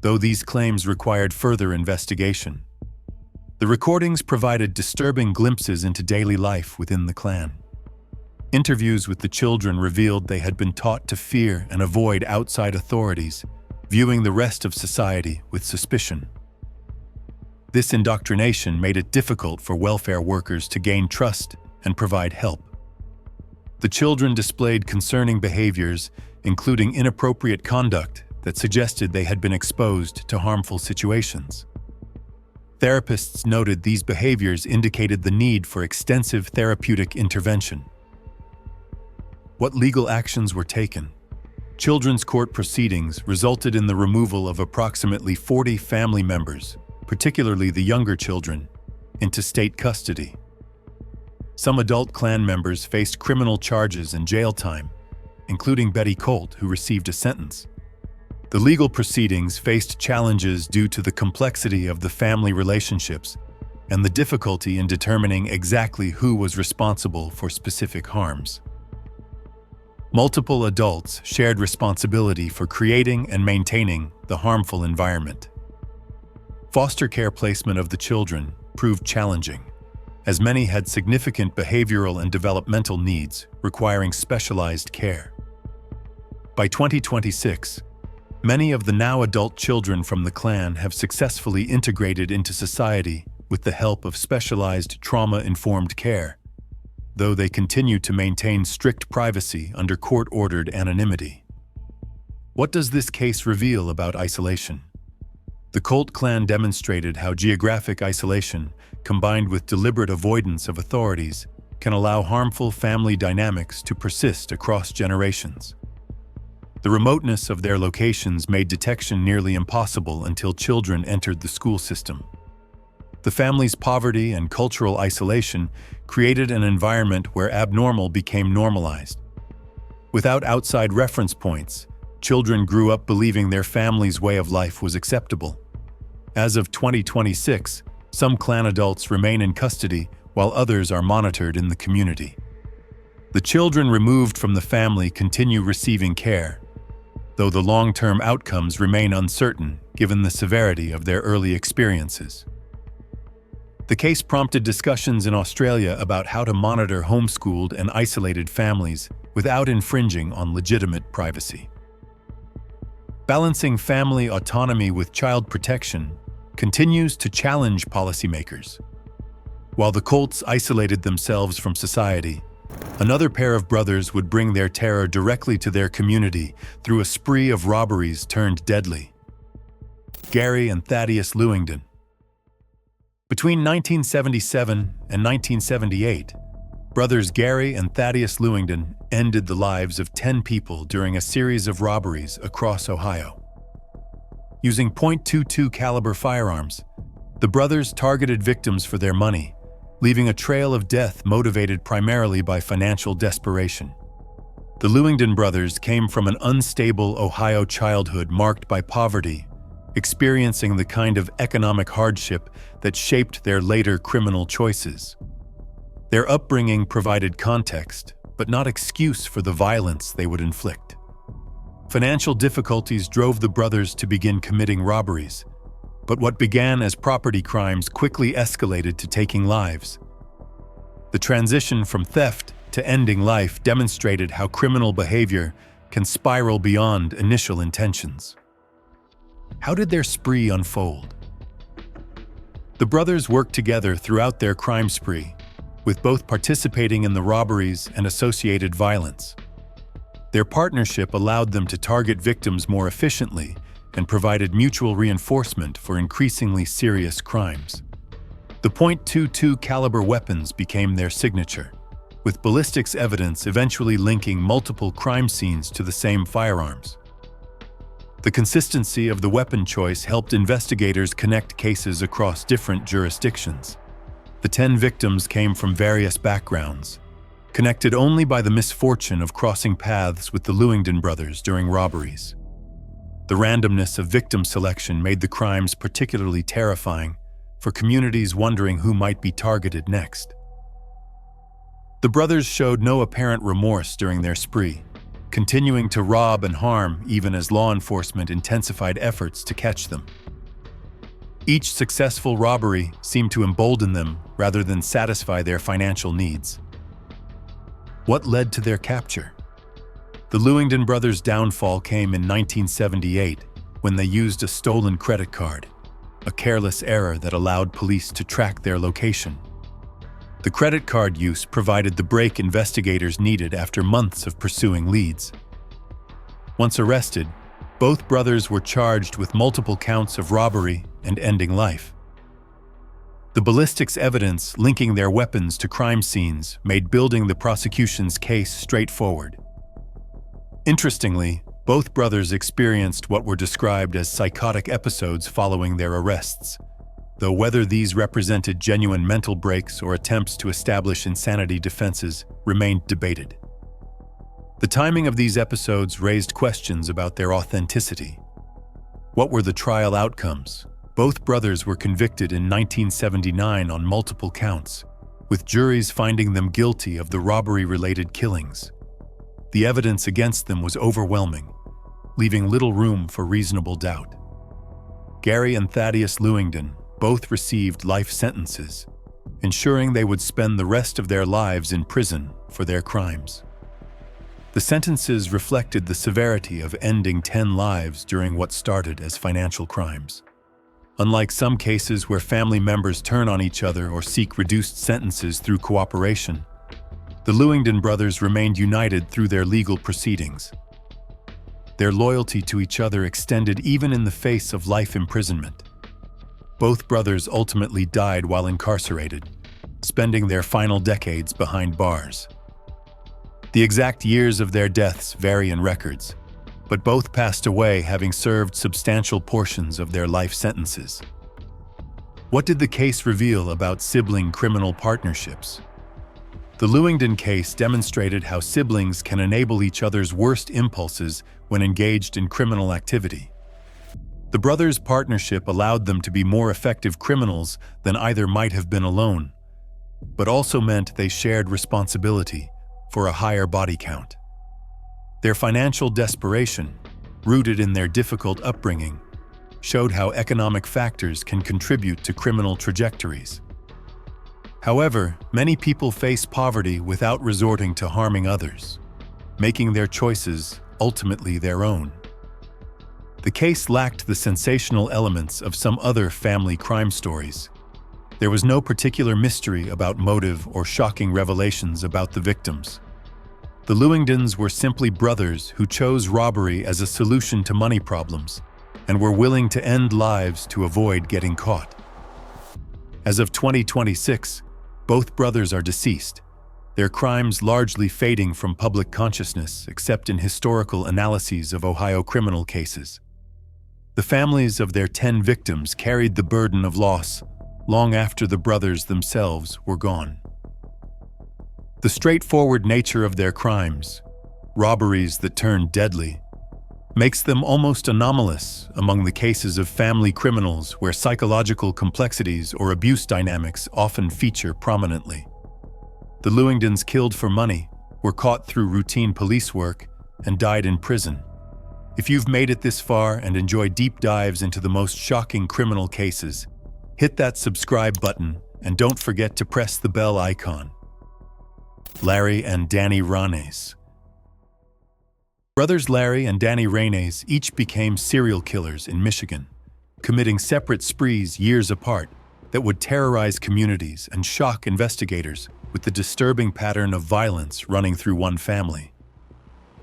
though these claims required further investigation. The recordings provided disturbing glimpses into daily life within the clan. Interviews with the children revealed they had been taught to fear and avoid outside authorities, viewing the rest of society with suspicion. This indoctrination made it difficult for welfare workers to gain trust and provide help. The children displayed concerning behaviors, including inappropriate conduct that suggested they had been exposed to harmful situations. Therapists noted these behaviors indicated the need for extensive therapeutic intervention. What legal actions were taken? Children's court proceedings resulted in the removal of approximately 40 family members, particularly the younger children, into state custody. Some adult clan members faced criminal charges and jail time, including Betty Colt, who received a sentence. The legal proceedings faced challenges due to the complexity of the family relationships and the difficulty in determining exactly who was responsible for specific harms. Multiple adults shared responsibility for creating and maintaining the harmful environment. Foster care placement of the children proved challenging, as many had significant behavioral and developmental needs requiring specialized care. By 2026, many of the now adult children from the clan have successfully integrated into society with the help of specialized trauma-informed care, though they continue to maintain strict privacy under court-ordered anonymity. What does this case reveal about isolation? The Colt clan demonstrated how geographic isolation, combined with deliberate avoidance of authorities, can allow harmful family dynamics to persist across generations. The remoteness of their locations made detection nearly impossible until children entered the school system. The family's poverty and cultural isolation created an environment where abnormal became normalized. Without outside reference points, children grew up believing their family's way of life was acceptable. As of 2026, some clan adults remain in custody while others are monitored in the community. The children removed from the family continue receiving care, though the long-term outcomes remain uncertain given the severity of their early experiences. The case prompted discussions in Australia about how to monitor homeschooled and isolated families without infringing on legitimate privacy. Balancing family autonomy with child protection continues to challenge policymakers. While the Colts isolated themselves from society, another pair of brothers would bring their terror directly to their community through a spree of robberies turned deadly. Gary and Thaddeus Lewington. Between 1977 and 1978, Brothers Gary and Thaddeus Lewingdon ended the lives of 10 people during a series of robberies across Ohio. Using .22 caliber firearms, the brothers targeted victims for their money, leaving a trail of death motivated primarily by financial desperation. The Lewingdon brothers came from an unstable Ohio childhood marked by poverty, experiencing the kind of economic hardship that shaped their later criminal choices. Their upbringing provided context, but not excuse for the violence they would inflict. Financial difficulties drove the brothers to begin committing robberies, but what began as property crimes quickly escalated to taking lives. The transition from theft to ending life demonstrated how criminal behavior can spiral beyond initial intentions. How did their spree unfold? The brothers worked together throughout their crime spree, with both participating in the robberies and associated violence. Their partnership allowed them to target victims more efficiently and provided mutual reinforcement for increasingly serious crimes. The .22 caliber weapons became their signature, with ballistics evidence eventually linking multiple crime scenes to the same firearms. The consistency of the weapon choice helped investigators connect cases across different jurisdictions. The 10 victims came from various backgrounds, connected only by the misfortune of crossing paths with the Lewingdon brothers during robberies. The randomness of victim selection made the crimes particularly terrifying for communities wondering who might be targeted next. The brothers showed no apparent remorse during their spree, continuing to rob and harm even as law enforcement intensified efforts to catch them. Each successful robbery seemed to embolden them rather than satisfy their financial needs. What led to their capture? The Lewingdon brothers' downfall came in 1978 when they used a stolen credit card, a careless error that allowed police to track their location. The credit card use provided the break investigators needed after months of pursuing leads. Once arrested, both brothers were charged with multiple counts of robbery and ending life. The ballistics evidence linking their weapons to crime scenes made building the prosecution's case straightforward. Interestingly, both brothers experienced what were described as psychotic episodes following their arrests, though whether these represented genuine mental breaks or attempts to establish insanity defenses remained debated. The timing of these episodes raised questions about their authenticity. What were the trial outcomes? Both brothers were convicted in 1979 on multiple counts, with juries finding them guilty of the robbery-related killings. The evidence against them was overwhelming, leaving little room for reasonable doubt. Gary and Thaddeus Lewingdon both received life sentences, ensuring they would spend the rest of their lives in prison for their crimes. The sentences reflected the severity of ending 10 lives during what started as financial crimes. Unlike some cases where family members turn on each other or seek reduced sentences through cooperation, the Lewingdon brothers remained united through their legal proceedings. Their loyalty to each other extended even in the face of life imprisonment. Both brothers ultimately died while incarcerated, spending their final decades behind bars. The exact years of their deaths vary in records, but both passed away having served substantial portions of their life sentences. What did the case reveal about sibling criminal partnerships? The Lewingdon case demonstrated how siblings can enable each other's worst impulses when engaged in criminal activity. The brothers' partnership allowed them to be more effective criminals than either might have been alone, but also meant they shared responsibility for a higher body count. Their financial desperation, rooted in their difficult upbringing, showed how economic factors can contribute to criminal trajectories. However, many people face poverty without resorting to harming others, making their choices ultimately their own. The case lacked the sensational elements of some other family crime stories. There was no particular mystery about motive or shocking revelations about the victims. The Lewingdons were simply brothers who chose robbery as a solution to money problems and were willing to end lives to avoid getting caught. As of 2026, both brothers are deceased, their crimes largely fading from public consciousness except in historical analyses of Ohio criminal cases. The families of their 10 victims carried the burden of loss long after the brothers themselves were gone. The straightforward nature of their crimes, robberies that turned deadly, makes them almost anomalous among the cases of family criminals where psychological complexities or abuse dynamics often feature prominently. The Lewingdons killed for money, were caught through routine police work, and died in prison. If you've made it this far and enjoy deep dives into the most shocking criminal cases, hit that subscribe button and don't forget to press the bell icon. Larry and Danny Ranes. Brothers Larry and Danny Ranes each became serial killers in Michigan, committing separate sprees years apart that would terrorize communities and shock investigators with the disturbing pattern of violence running through one family.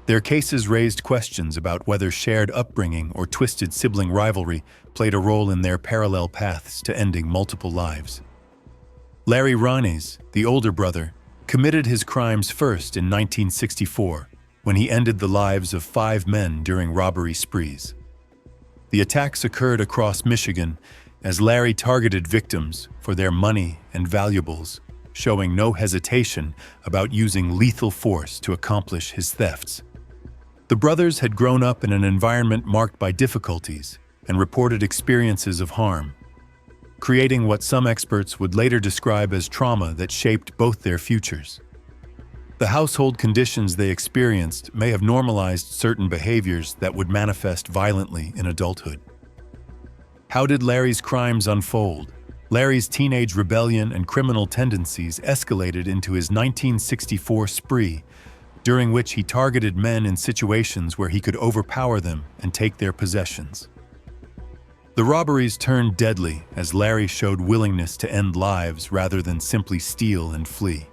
Their cases raised questions about whether shared upbringing or twisted sibling rivalry played a role in their parallel paths to ending multiple lives. Larry Ranes, the older brother, committed his crimes first in 1964 when he ended the lives of 5 men during robbery sprees. The attacks occurred across Michigan as Larry targeted victims for their money and valuables, showing no hesitation about using lethal force to accomplish his thefts. The brothers had grown up in an environment marked by difficulties and reported experiences of harm, creating what some experts would later describe as trauma that shaped both their futures. The household conditions they experienced may have normalized certain behaviors that would manifest violently in adulthood. How did Larry's crimes unfold? Larry's teenage rebellion and criminal tendencies escalated into his 1964 spree, during which he targeted men in situations where he could overpower them and take their possessions. The robberies turned deadly as Larry showed willingness to end lives rather than simply steal and flee.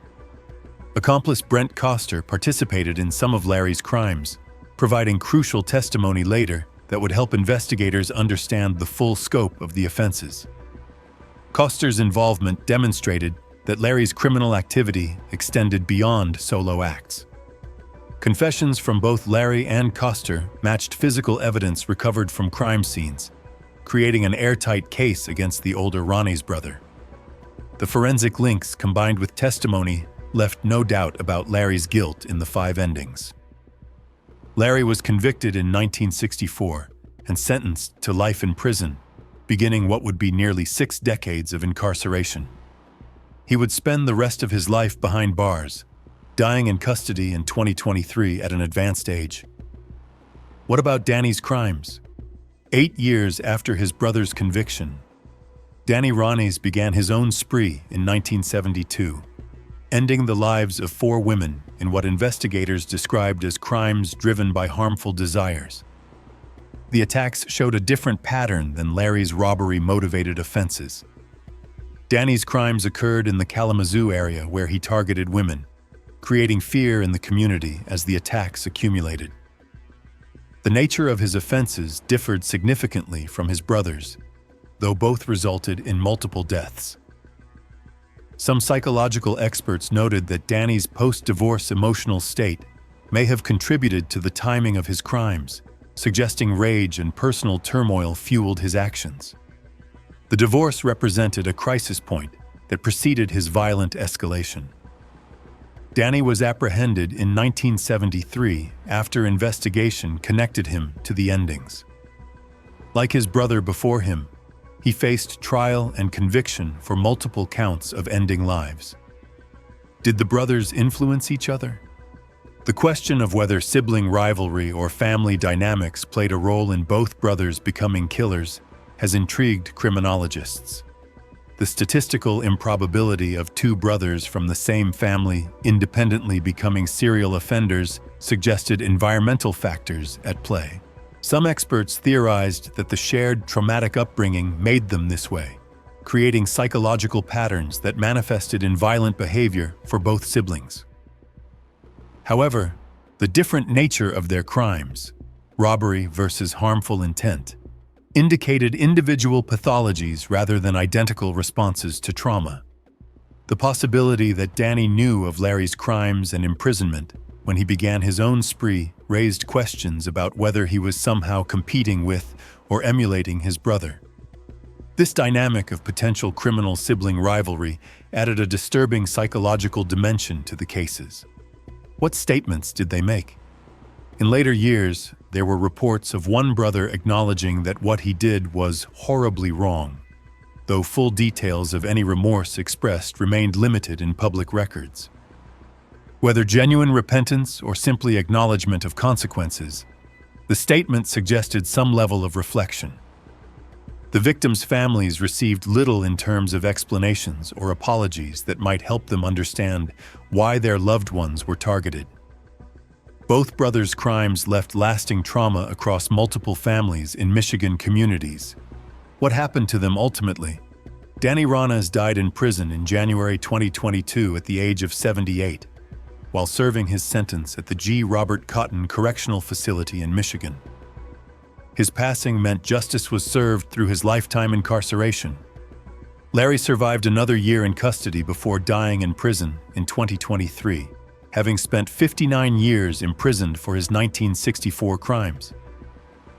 Accomplice Brent Coster participated in some of Larry's crimes, providing crucial testimony later that would help investigators understand the full scope of the offenses. Coster's involvement demonstrated that Larry's criminal activity extended beyond solo acts. Confessions from both Larry and Coster matched physical evidence recovered from crime scenes, creating an airtight case against the older Ranes brother. The forensic links combined with testimony left no doubt about Larry's guilt in the 5 endings. Larry was convicted in 1964 and sentenced to life in prison, beginning what would be nearly 6 decades of incarceration. He would spend the rest of his life behind bars, dying in custody in 2023 at an advanced age. What about Danny's crimes? 8 years after his brother's conviction, Danny Ranes began his own spree in 1972, ending the lives of 4 women in what investigators described as crimes driven by harmful desires. The attacks showed a different pattern than Larry's robbery-motivated offenses. Danny's crimes occurred in the Kalamazoo area where he targeted women, creating fear in the community as the attacks accumulated. The nature of his offenses differed significantly from his brother's, though both resulted in multiple deaths. Some psychological experts noted that Danny's post-divorce emotional state may have contributed to the timing of his crimes, suggesting rage and personal turmoil fueled his actions. The divorce represented a crisis point that preceded his violent escalation. Danny was apprehended in 1973 after investigation connected him to the endings. Like his brother before him, he faced trial and conviction for multiple counts of ending lives. Did the brothers influence each other? The question of whether sibling rivalry or family dynamics played a role in both brothers becoming killers has intrigued criminologists. The statistical improbability of 2 brothers from the same family independently becoming serial offenders suggested environmental factors at play. Some experts theorized that the shared traumatic upbringing made them this way, creating psychological patterns that manifested in violent behavior for both siblings. However, the different nature of their crimes, robbery versus harmful intent, indicated individual pathologies rather than identical responses to trauma. The possibility that Danny knew of Larry's crimes and imprisonment when he began his own spree raised questions about whether he was somehow competing with or emulating his brother. This dynamic of potential criminal sibling rivalry added a disturbing psychological dimension to the cases. What statements did they make? In later years, there were reports of one brother acknowledging that what he did was horribly wrong, though full details of any remorse expressed remained limited in public records. Whether genuine repentance or simply acknowledgement of consequences, the statement suggested some level of reflection. The victims' families received little in terms of explanations or apologies that might help them understand why their loved ones were targeted. Both brothers' crimes left lasting trauma across multiple families in Michigan communities. What happened to them ultimately? Danny Ronas died in prison in January 2022 at the age of 78, while serving his sentence at the G. Robert Cotton Correctional Facility in Michigan. His passing meant justice was served through his lifetime incarceration. Larry survived another year in custody before dying in prison in 2023. Having spent 59 years imprisoned for his 1964 crimes.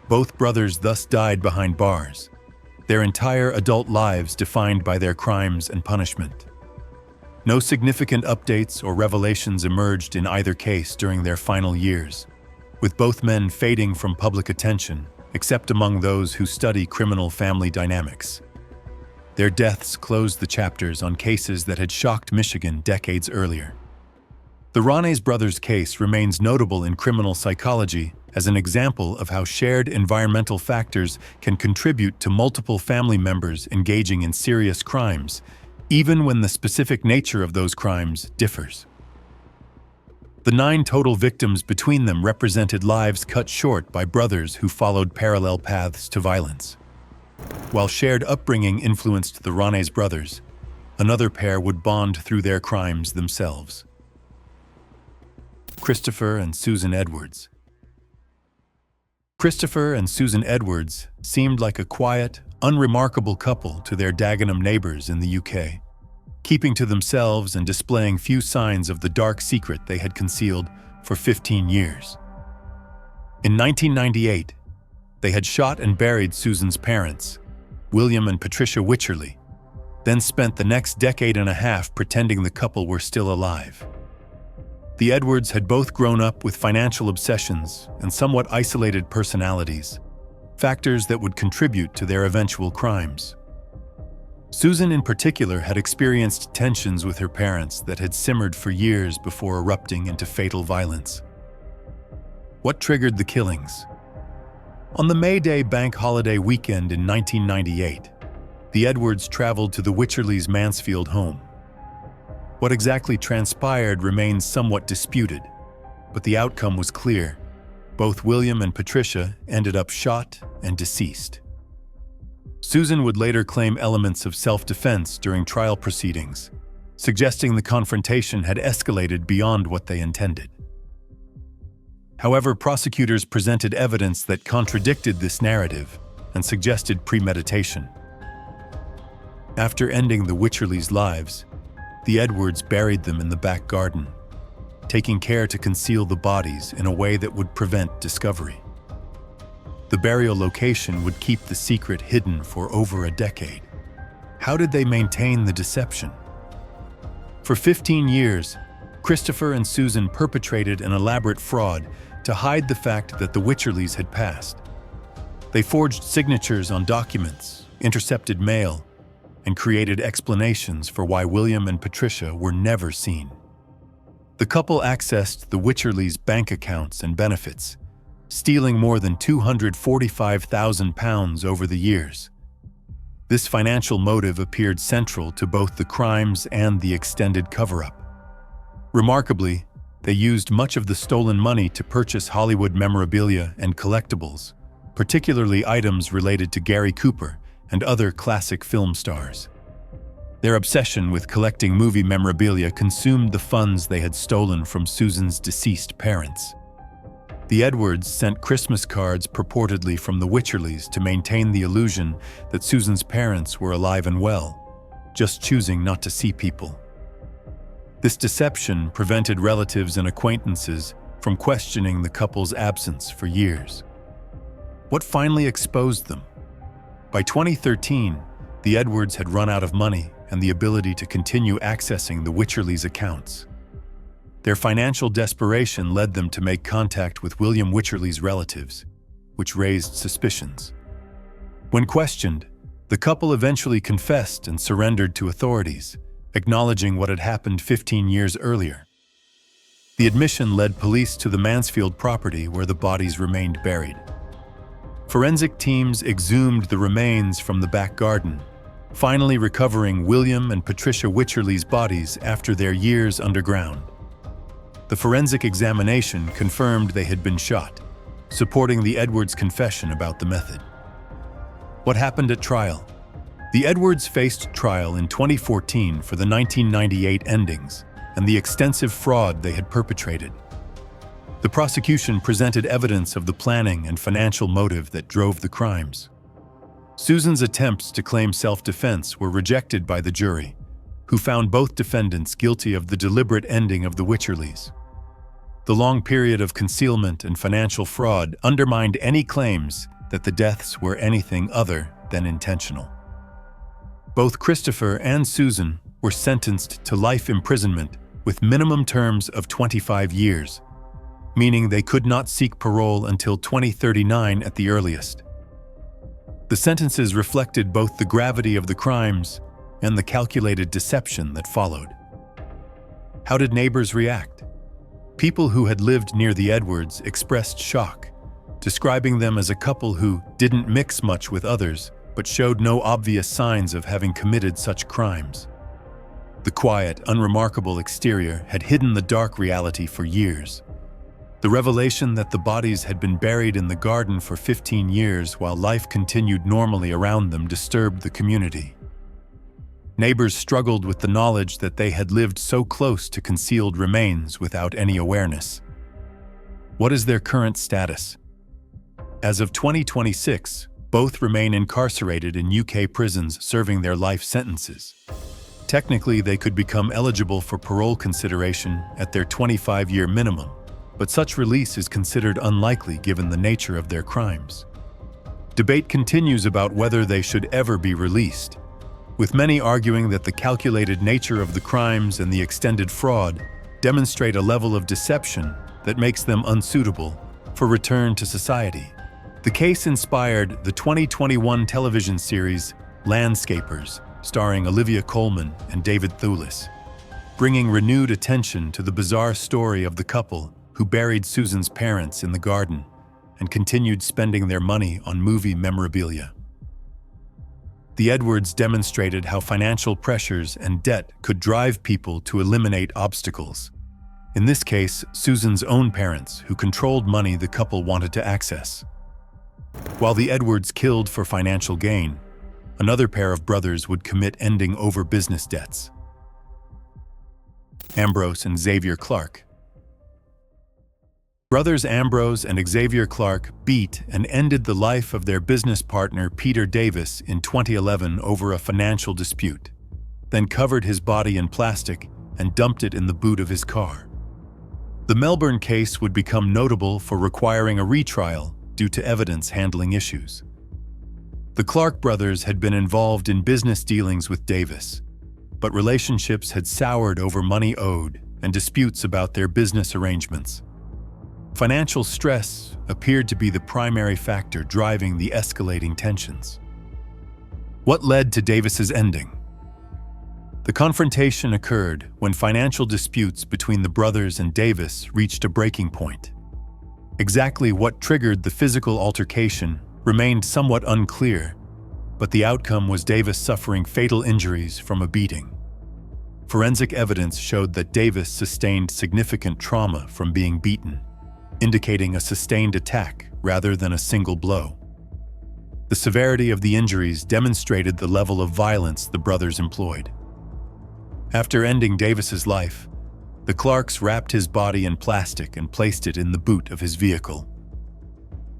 Both brothers thus died behind bars, their entire adult lives defined by their crimes and punishment. No significant updates or revelations emerged in either case during their final years, with both men fading from public attention, except among those who study criminal family dynamics. Their deaths closed the chapters on cases that had shocked Michigan decades earlier. The Ronas brothers' case remains notable in criminal psychology as an example of how shared environmental factors can contribute to multiple family members engaging in serious crimes, even when the specific nature of those crimes differs. The 9 total victims between them represented lives cut short by brothers who followed parallel paths to violence. While shared upbringing influenced the Ronas brothers, another pair would bond through their crimes themselves. Christopher and Susan Edwards. Christopher and Susan Edwards seemed like a quiet, unremarkable couple to their Dagenham neighbors in the UK, keeping to themselves and displaying few signs of the dark secret they had concealed for 15 years. In 1998, they had shot and buried Susan's parents, William and Patricia Wycherley, then spent the next decade and a half pretending the couple were still alive. The Edwards had both grown up with financial obsessions and somewhat isolated personalities, factors that would contribute to their eventual crimes. Susan in particular had experienced tensions with her parents that had simmered for years before erupting into fatal violence. What triggered the killings? On the May Day bank holiday weekend in 1998, the Edwards traveled to the Wycherleys' Mansfield home. What exactly transpired remains somewhat disputed, but the outcome was clear. Both William and Patricia ended up shot and deceased. Susan would later claim elements of self-defense during trial proceedings, suggesting the confrontation had escalated beyond what they intended. However, prosecutors presented evidence that contradicted this narrative and suggested premeditation. After ending the Wycherleys' lives, the Edwards buried them in the back garden, taking care to conceal the bodies in a way that would prevent discovery. The burial location would keep the secret hidden for over a decade. How did they maintain the deception? For 15 years, Christopher and Susan perpetrated an elaborate fraud to hide the fact that the Wycherleys had passed. They forged signatures on documents, intercepted mail, and created explanations for why William and Patricia were never seen. The couple accessed the Wycherleys' bank accounts and benefits, stealing more than £245,000 over the years. This financial motive appeared central to both the crimes and the extended cover-up. Remarkably, they used much of the stolen money to purchase Hollywood memorabilia and collectibles, particularly items related to Gary Cooper and other classic film stars. Their obsession with collecting movie memorabilia consumed the funds they had stolen from Susan's deceased parents. The Edwards sent Christmas cards purportedly from the Wycherleys to maintain the illusion that Susan's parents were alive and well, just choosing not to see people. This deception prevented relatives and acquaintances from questioning the couple's absence for years. What finally exposed them? By 2013, the Edwards had run out of money and the ability to continue accessing the Wycherleys' accounts. Their financial desperation led them to make contact with William Wycherley's relatives, which raised suspicions. When questioned, the couple eventually confessed and surrendered to authorities, acknowledging what had happened 15 years earlier. The admission led police to the Mansfield property where the bodies remained buried. Forensic teams exhumed the remains from the back garden, finally recovering William and Patricia Wycherley's bodies after their years underground. The forensic examination confirmed they had been shot, supporting the Edwards' confession about the method. What happened at trial? The Edwards faced trial in 2014 for the 1998 endings and the extensive fraud they had perpetrated. The prosecution presented evidence of the planning and financial motive that drove the crimes. Susan's attempts to claim self-defense were rejected by the jury, who found both defendants guilty of the deliberate ending of the Wycherleys. The long period of concealment and financial fraud undermined any claims that the deaths were anything other than intentional. Both Christopher and Susan were sentenced to life imprisonment with minimum terms of 25 years, meaning they could not seek parole until 2039 at the earliest. The sentences reflected both the gravity of the crimes and the calculated deception that followed. How did neighbors react? People who had lived near the Edwards expressed shock, describing them as a couple who didn't mix much with others but showed no obvious signs of having committed such crimes. The quiet, unremarkable exterior had hidden the dark reality for years. The revelation that the bodies had been buried in the garden for 15 years while life continued normally around them disturbed the community. Neighbors struggled with the knowledge that they had lived so close to concealed remains without any awareness. What is their current status? As of 2026, both remain incarcerated in UK prisons serving their life sentences. Technically, they could become eligible for parole consideration at their 25-year minimum, but such release is considered unlikely given the nature of their crimes. Debate continues about whether they should ever be released, with many arguing that the calculated nature of the crimes and the extended fraud demonstrate a level of deception that makes them unsuitable for return to society. The case inspired the 2021 television series Landscapers, starring Olivia Colman and David Thewlis, bringing renewed attention to the bizarre story of the couple who buried Susan's parents in the garden and continued spending their money on movie memorabilia. The Edwards demonstrated how financial pressures and debt could drive people to eliminate obstacles. In this case, Susan's own parents, who controlled money the couple wanted to access. While the Edwards killed for financial gain, another pair of brothers would commit ending over business debts. Ambrose and Xavier Clark. Brothers Ambrose and Xavier Clark beat and ended the life of their business partner Peter Davis in 2011 over a financial dispute, then covered his body in plastic and dumped it in the boot of his car. The Melbourne case would become notable for requiring a retrial due to evidence handling issues. The Clark brothers had been involved in business dealings with Davis, but relationships had soured over money owed and disputes about their business arrangements. Financial stress appeared to be the primary factor driving the escalating tensions. What led to Davis's ending? The confrontation occurred when financial disputes between the brothers and Davis reached a breaking point. Exactly what triggered the physical altercation remained somewhat unclear, but the outcome was Davis suffering fatal injuries from a beating. Forensic evidence showed that Davis sustained significant trauma from being beaten, indicating a sustained attack rather than a single blow. The severity of the injuries demonstrated the level of violence the brothers employed. After ending Davis's life, the Clarks wrapped his body in plastic and placed it in the boot of his vehicle.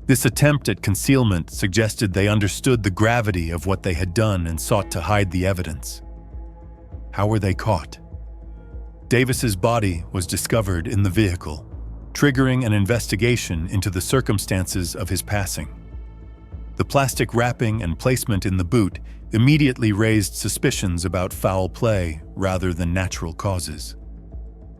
This attempt at concealment suggested they understood the gravity of what they had done and sought to hide the evidence. How were they caught? Davis's body was discovered in the vehicle, triggering an investigation into the circumstances of his passing. The plastic wrapping and placement in the boot immediately raised suspicions about foul play rather than natural causes.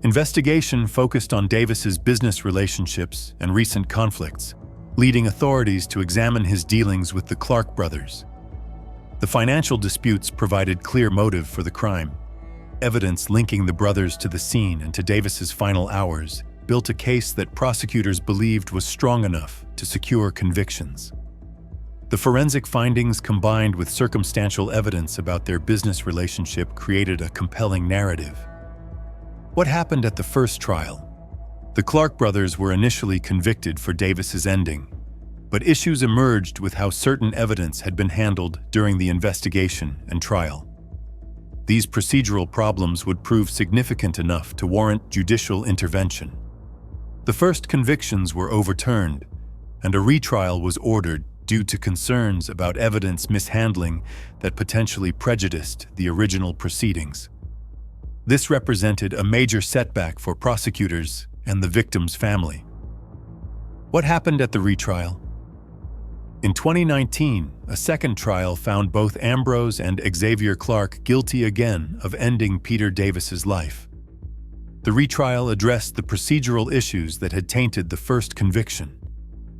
Investigation focused on Davis's business relationships and recent conflicts, leading authorities to examine his dealings with the Clark brothers. The financial disputes provided clear motive for the crime. Evidence linking the brothers to the scene and to Davis's final hours built a case that prosecutors believed was strong enough to secure convictions. The forensic findings combined with circumstantial evidence about their business relationship created a compelling narrative. What happened at the first trial? The Clark brothers were initially convicted for Davis's ending, but issues emerged with how certain evidence had been handled during the investigation and trial. These procedural problems would prove significant enough to warrant judicial intervention. The first convictions were overturned, and a retrial was ordered due to concerns about evidence mishandling that potentially prejudiced the original proceedings. This represented a major setback for prosecutors and the victim's family. What happened at the retrial? In 2019, a second trial found both Ambrose and Xavier Clark guilty again of ending Peter Davis's life. The retrial addressed the procedural issues that had tainted the first conviction.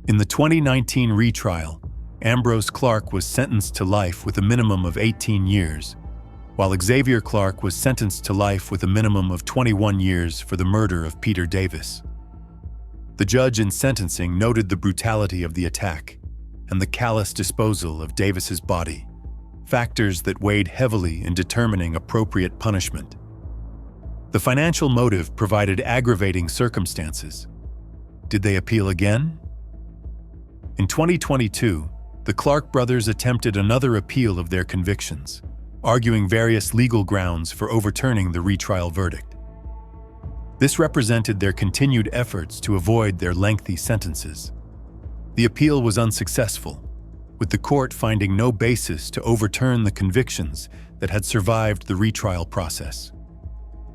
In the 2019 retrial, Ambrose Clark was sentenced to life with a minimum of 18 years, while Xavier Clark was sentenced to life with a minimum of 21 years for the murder of Peter Davis. The judge in sentencing noted the brutality of the attack and the callous disposal of Davis's body, factors that weighed heavily in determining appropriate punishment. The financial motive provided aggravating circumstances. Did they appeal again? In 2022, the Clark brothers attempted another appeal of their convictions, arguing various legal grounds for overturning the retrial verdict. This represented their continued efforts to avoid their lengthy sentences. The appeal was unsuccessful, with the court finding no basis to overturn the convictions that had survived the retrial process.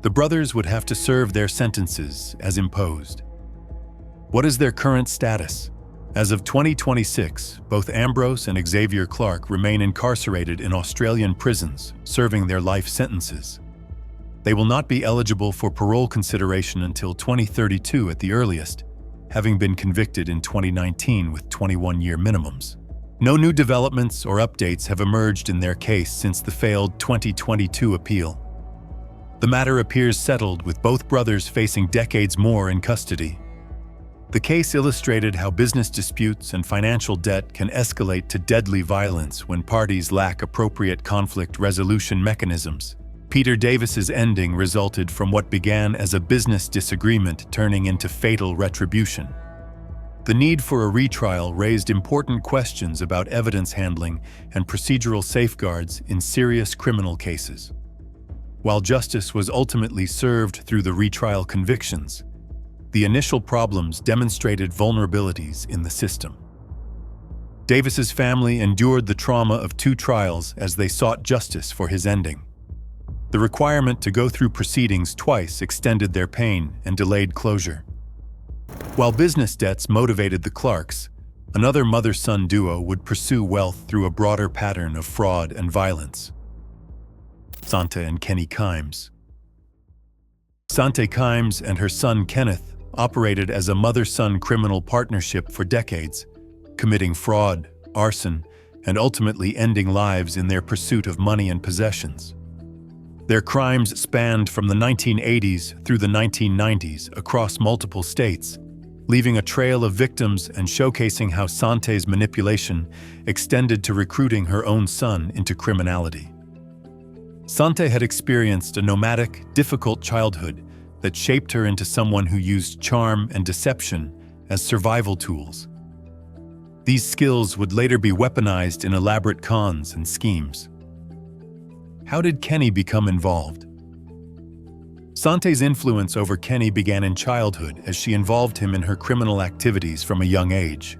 The brothers would have to serve their sentences as imposed. What is their current status? As of 2026, both Ambrose and Xavier Clark remain incarcerated in Australian prisons, serving their life sentences. They will not be eligible for parole consideration until 2032 at the earliest, having been convicted in 2019 with 21-year minimums. No new developments or updates have emerged in their case since the failed 2022 appeal. The matter appears settled, with both brothers facing decades more in custody. The case illustrated how business disputes and financial debt can escalate to deadly violence when parties lack appropriate conflict resolution mechanisms. Peter Davis's ending resulted from what began as a business disagreement turning into fatal retribution. The need for a retrial raised important questions about evidence handling and procedural safeguards in serious criminal cases. While justice was ultimately served through the retrial convictions, the initial problems demonstrated vulnerabilities in the system. Davis's family endured the trauma of 2 trials as they sought justice for his ending. The requirement to go through proceedings twice extended their pain and delayed closure. While business debts motivated the Clarks, another mother-son duo would pursue wealth through a broader pattern of fraud and violence. Sante and Kenny Kimes. Sante Kimes and her son Kenneth operated as a mother-son criminal partnership for decades, committing fraud, arson, and ultimately ending lives in their pursuit of money and possessions. Their crimes spanned from the 1980s through the 1990s across multiple states, leaving a trail of victims and showcasing how Sante's manipulation extended to recruiting her own son into criminality. Sante had experienced a nomadic, difficult childhood that shaped her into someone who used charm and deception as survival tools. These skills would later be weaponized in elaborate cons and schemes. How did Kenny become involved? Sante's influence over Kenny began in childhood as she involved him in her criminal activities from a young age.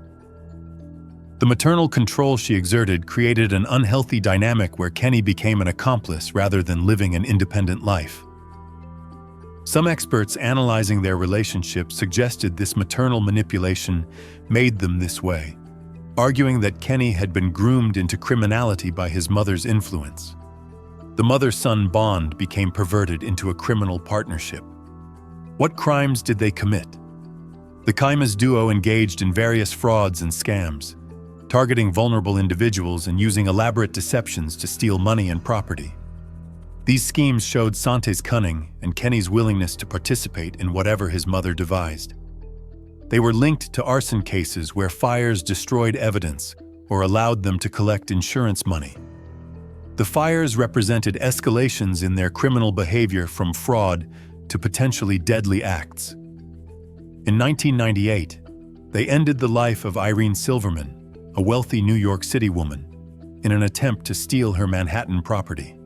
The maternal control she exerted created an unhealthy dynamic where Kenny became an accomplice rather than living an independent life. Some experts analyzing their relationship suggested this maternal manipulation made them this way, arguing that Kenny had been groomed into criminality by his mother's influence. The mother-son bond became perverted into a criminal partnership. What crimes did they commit? The Kaimas duo engaged in various frauds and scams, targeting vulnerable individuals and using elaborate deceptions to steal money and property. These schemes showed Sante's cunning and Kenny's willingness to participate in whatever his mother devised. They were linked to arson cases where fires destroyed evidence or allowed them to collect insurance money. The fires represented escalations in their criminal behavior from fraud to potentially deadly acts. In 1998, they ended the life of Irene Silverman, a wealthy New York City woman, in an attempt to steal her Manhattan property.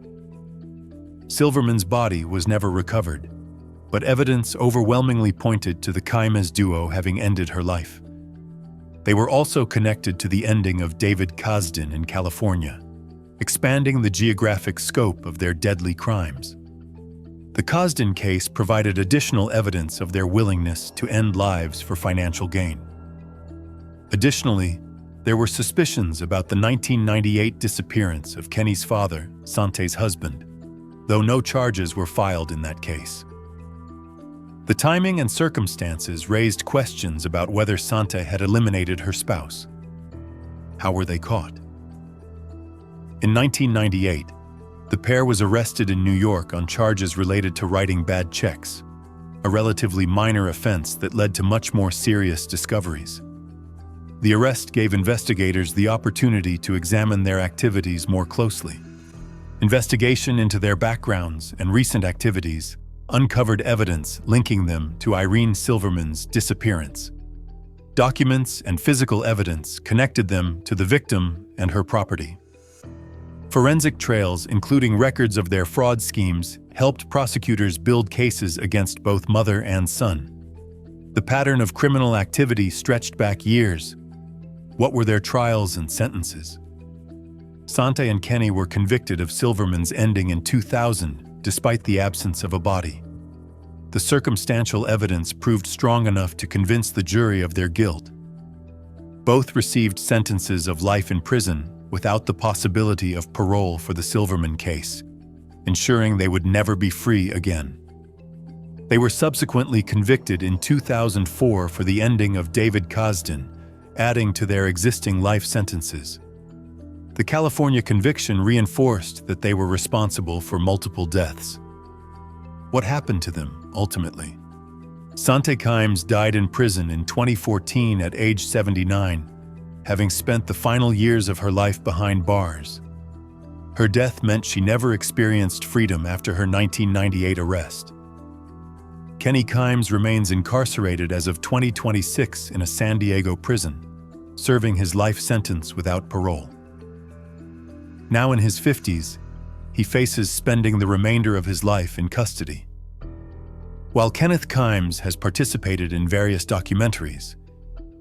Silverman's body was never recovered, but evidence overwhelmingly pointed to the Kaimas duo having ended her life. They were also connected to the ending of David Kasdan in California, expanding the geographic scope of their deadly crimes. The Kasdan case provided additional evidence of their willingness to end lives for financial gain. Additionally, there were suspicions about the 1998 disappearance of Kenny's father, Sante's husband, though no charges were filed in that case. The timing and circumstances raised questions about whether Sante had eliminated her spouse. How were they caught? In 1998, the pair was arrested in New York on charges related to writing bad checks, a relatively minor offense that led to much more serious discoveries. The arrest gave investigators the opportunity to examine their activities more closely. Investigation into their backgrounds and recent activities uncovered evidence linking them to Irene Silverman's disappearance. Documents and physical evidence connected them to the victim and her property. Forensic trails, including records of their fraud schemes, helped prosecutors build cases against both mother and son. The pattern of criminal activity stretched back years. What were their trials and sentences? Sante and Kenny were convicted of Silverman's ending in 2000, despite the absence of a body. The circumstantial evidence proved strong enough to convince the jury of their guilt. Both received sentences of life in prison without the possibility of parole for the Silverman case, ensuring they would never be free again. They were subsequently convicted in 2004 for the ending of David Kasdan, adding to their existing life sentences. The California conviction reinforced that they were responsible for multiple deaths. What happened to them, ultimately? Sante Kaimes died in prison in 2014 at age 79, having spent the final years of her life behind bars. Her death meant she never experienced freedom after her 1998 arrest. Kenny Kaimes remains incarcerated as of 2026 in a San Diego prison, serving his life sentence without parole. Now in his 50s, he faces spending the remainder of his life in custody. While Kenneth Kaimes has participated in various documentaries,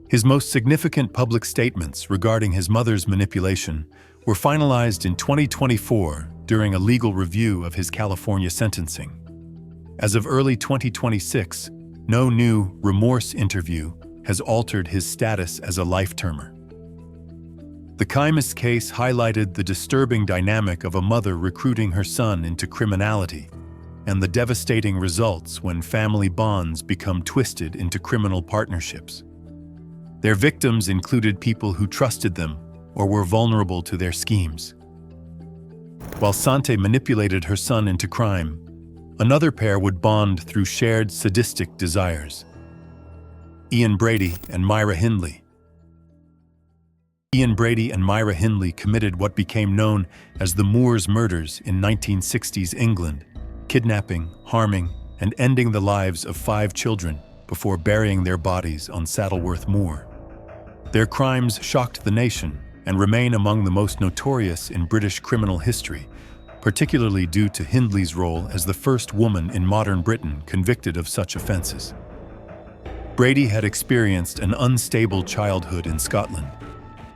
his most significant public statements regarding his mother's manipulation were finalized in 2024 during a legal review of his California sentencing. As of early 2026, no new remorse interview has altered his status as a life-termer. The Kaimes case highlighted the disturbing dynamic of a mother recruiting her son into criminality and the devastating results when family bonds become twisted into criminal partnerships. Their victims included people who trusted them or were vulnerable to their schemes. While Sante manipulated her son into crime, another pair would bond through shared sadistic desires. Ian Brady and Myra Hindley. Ian Brady and Myra Hindley committed what became known as the Moors murders in 1960s England, kidnapping, harming, and ending the lives of 5 children before burying their bodies on Saddleworth Moor. Their crimes shocked the nation and remain among the most notorious in British criminal history, particularly due to Hindley's role as the first woman in modern Britain convicted of such offenses. Brady had experienced an unstable childhood in Scotland,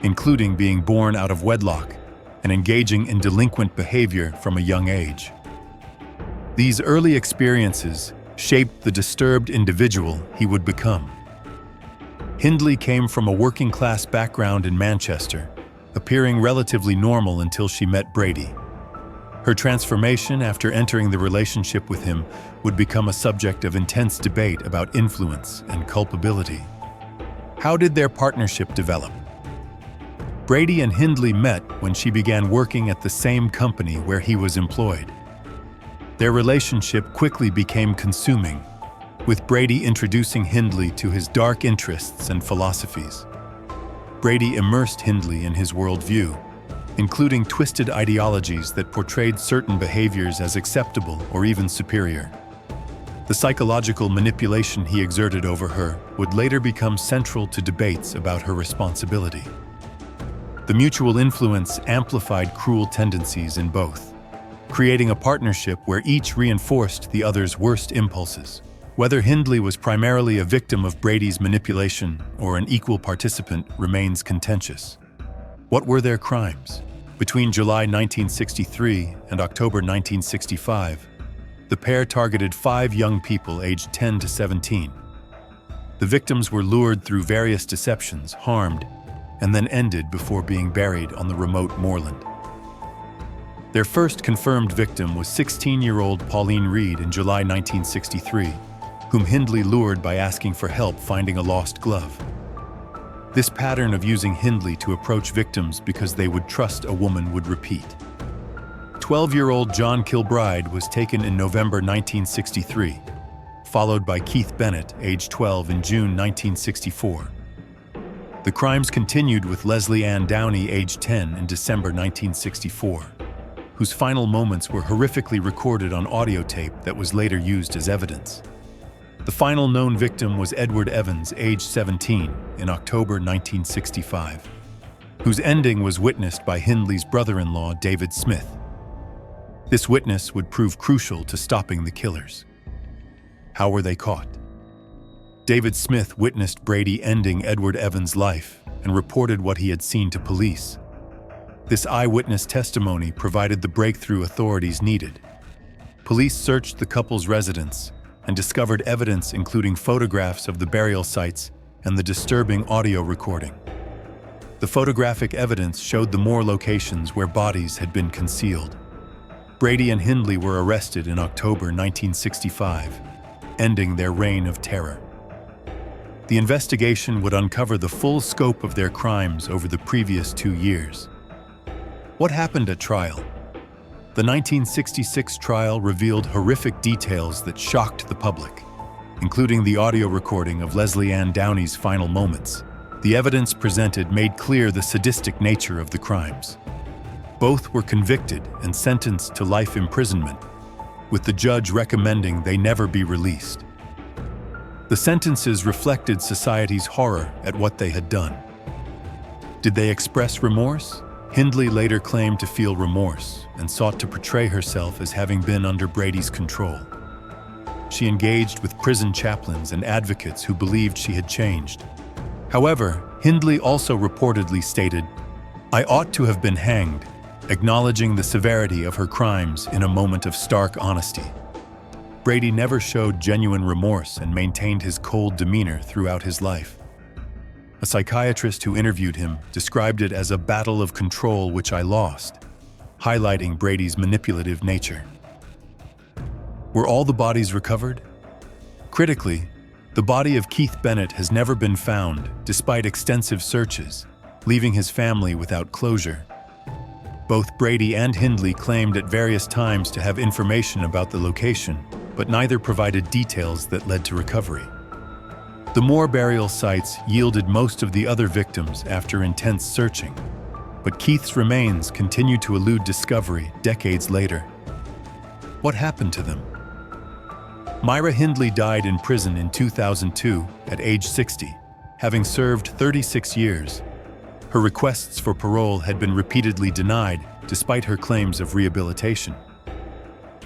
including being born out of wedlock and engaging in delinquent behavior from a young age. These early experiences shaped the disturbed individual he would become. Hindley came from a working-class background in Manchester, appearing relatively normal until she met Brady. Her transformation after entering the relationship with him would become a subject of intense debate about influence and culpability. How did their partnership develop? Brady and Hindley met when she began working at the same company where he was employed. Their relationship quickly became consuming, with Brady introducing Hindley to his dark interests and philosophies. Brady immersed Hindley in his worldview, including twisted ideologies that portrayed certain behaviors as acceptable or even superior. The psychological manipulation he exerted over her would later become central to debates about her responsibility. The mutual influence amplified cruel tendencies in both, creating a partnership where each reinforced the other's worst impulses. Whether Hindley was primarily a victim of Brady's manipulation or an equal participant remains contentious. What were their crimes? Between July 1963 and October 1965, the pair targeted 5 young people aged 10 to 17. The victims were lured through various deceptions, harmed, and then ended before being buried on the remote moorland. Their first confirmed victim was 16-year-old Pauline Reed in July 1963, whom Hindley lured by asking for help finding a lost glove. This pattern of using Hindley to approach victims because they would trust a woman would repeat. 12-year-old John Kilbride was taken in November 1963, followed by Keith Bennett, age 12, in June 1964. The crimes continued with Leslie Ann Downey, age 10, in December 1964, whose final moments were horrifically recorded on audio tape that was later used as evidence. The final known victim was Edward Evans, age 17, in October 1965, whose ending was witnessed by Hindley's brother-in-law, David Smith. This witness would prove crucial to stopping the killers. How were they caught? David Smith witnessed Brady ending Edward Evans' life and reported what he had seen to police. This eyewitness testimony provided the breakthrough authorities needed. Police searched the couple's residence and discovered evidence including photographs of the burial sites and the disturbing audio recording. The photographic evidence showed the more locations where bodies had been concealed. Brady and Hindley were arrested in October 1965, ending their reign of terror. The investigation would uncover the full scope of their crimes over the previous 2 years. What happened at trial? The 1966 trial revealed horrific details that shocked the public, including the audio recording of Leslie Ann Downey's final moments. The evidence presented made clear the sadistic nature of the crimes. Both were convicted and sentenced to life imprisonment, with the judge recommending they never be released. The sentences reflected society's horror at what they had done. Did they express remorse? Hindley later claimed to feel remorse and sought to portray herself as having been under Brady's control. She engaged with prison chaplains and advocates who believed she had changed. However, Hindley also reportedly stated, "I ought to have been hanged," acknowledging the severity of her crimes in a moment of stark honesty. Brady never showed genuine remorse and maintained his cold demeanor throughout his life. A psychiatrist who interviewed him described it as a battle of control which I lost, highlighting Brady's manipulative nature. Were all the bodies recovered? Critically, the body of Keith Bennett has never been found, despite extensive searches, leaving his family without closure. Both Brady and Hindley claimed at various times to have information about the location, but neither provided details that led to recovery. The Moore burial sites yielded most of the other victims after intense searching, but Keith's remains continued to elude discovery decades later. What happened to them? Myra Hindley died in prison in 2002 at age 60, having served 36 years. Her requests for parole had been repeatedly denied despite her claims of rehabilitation.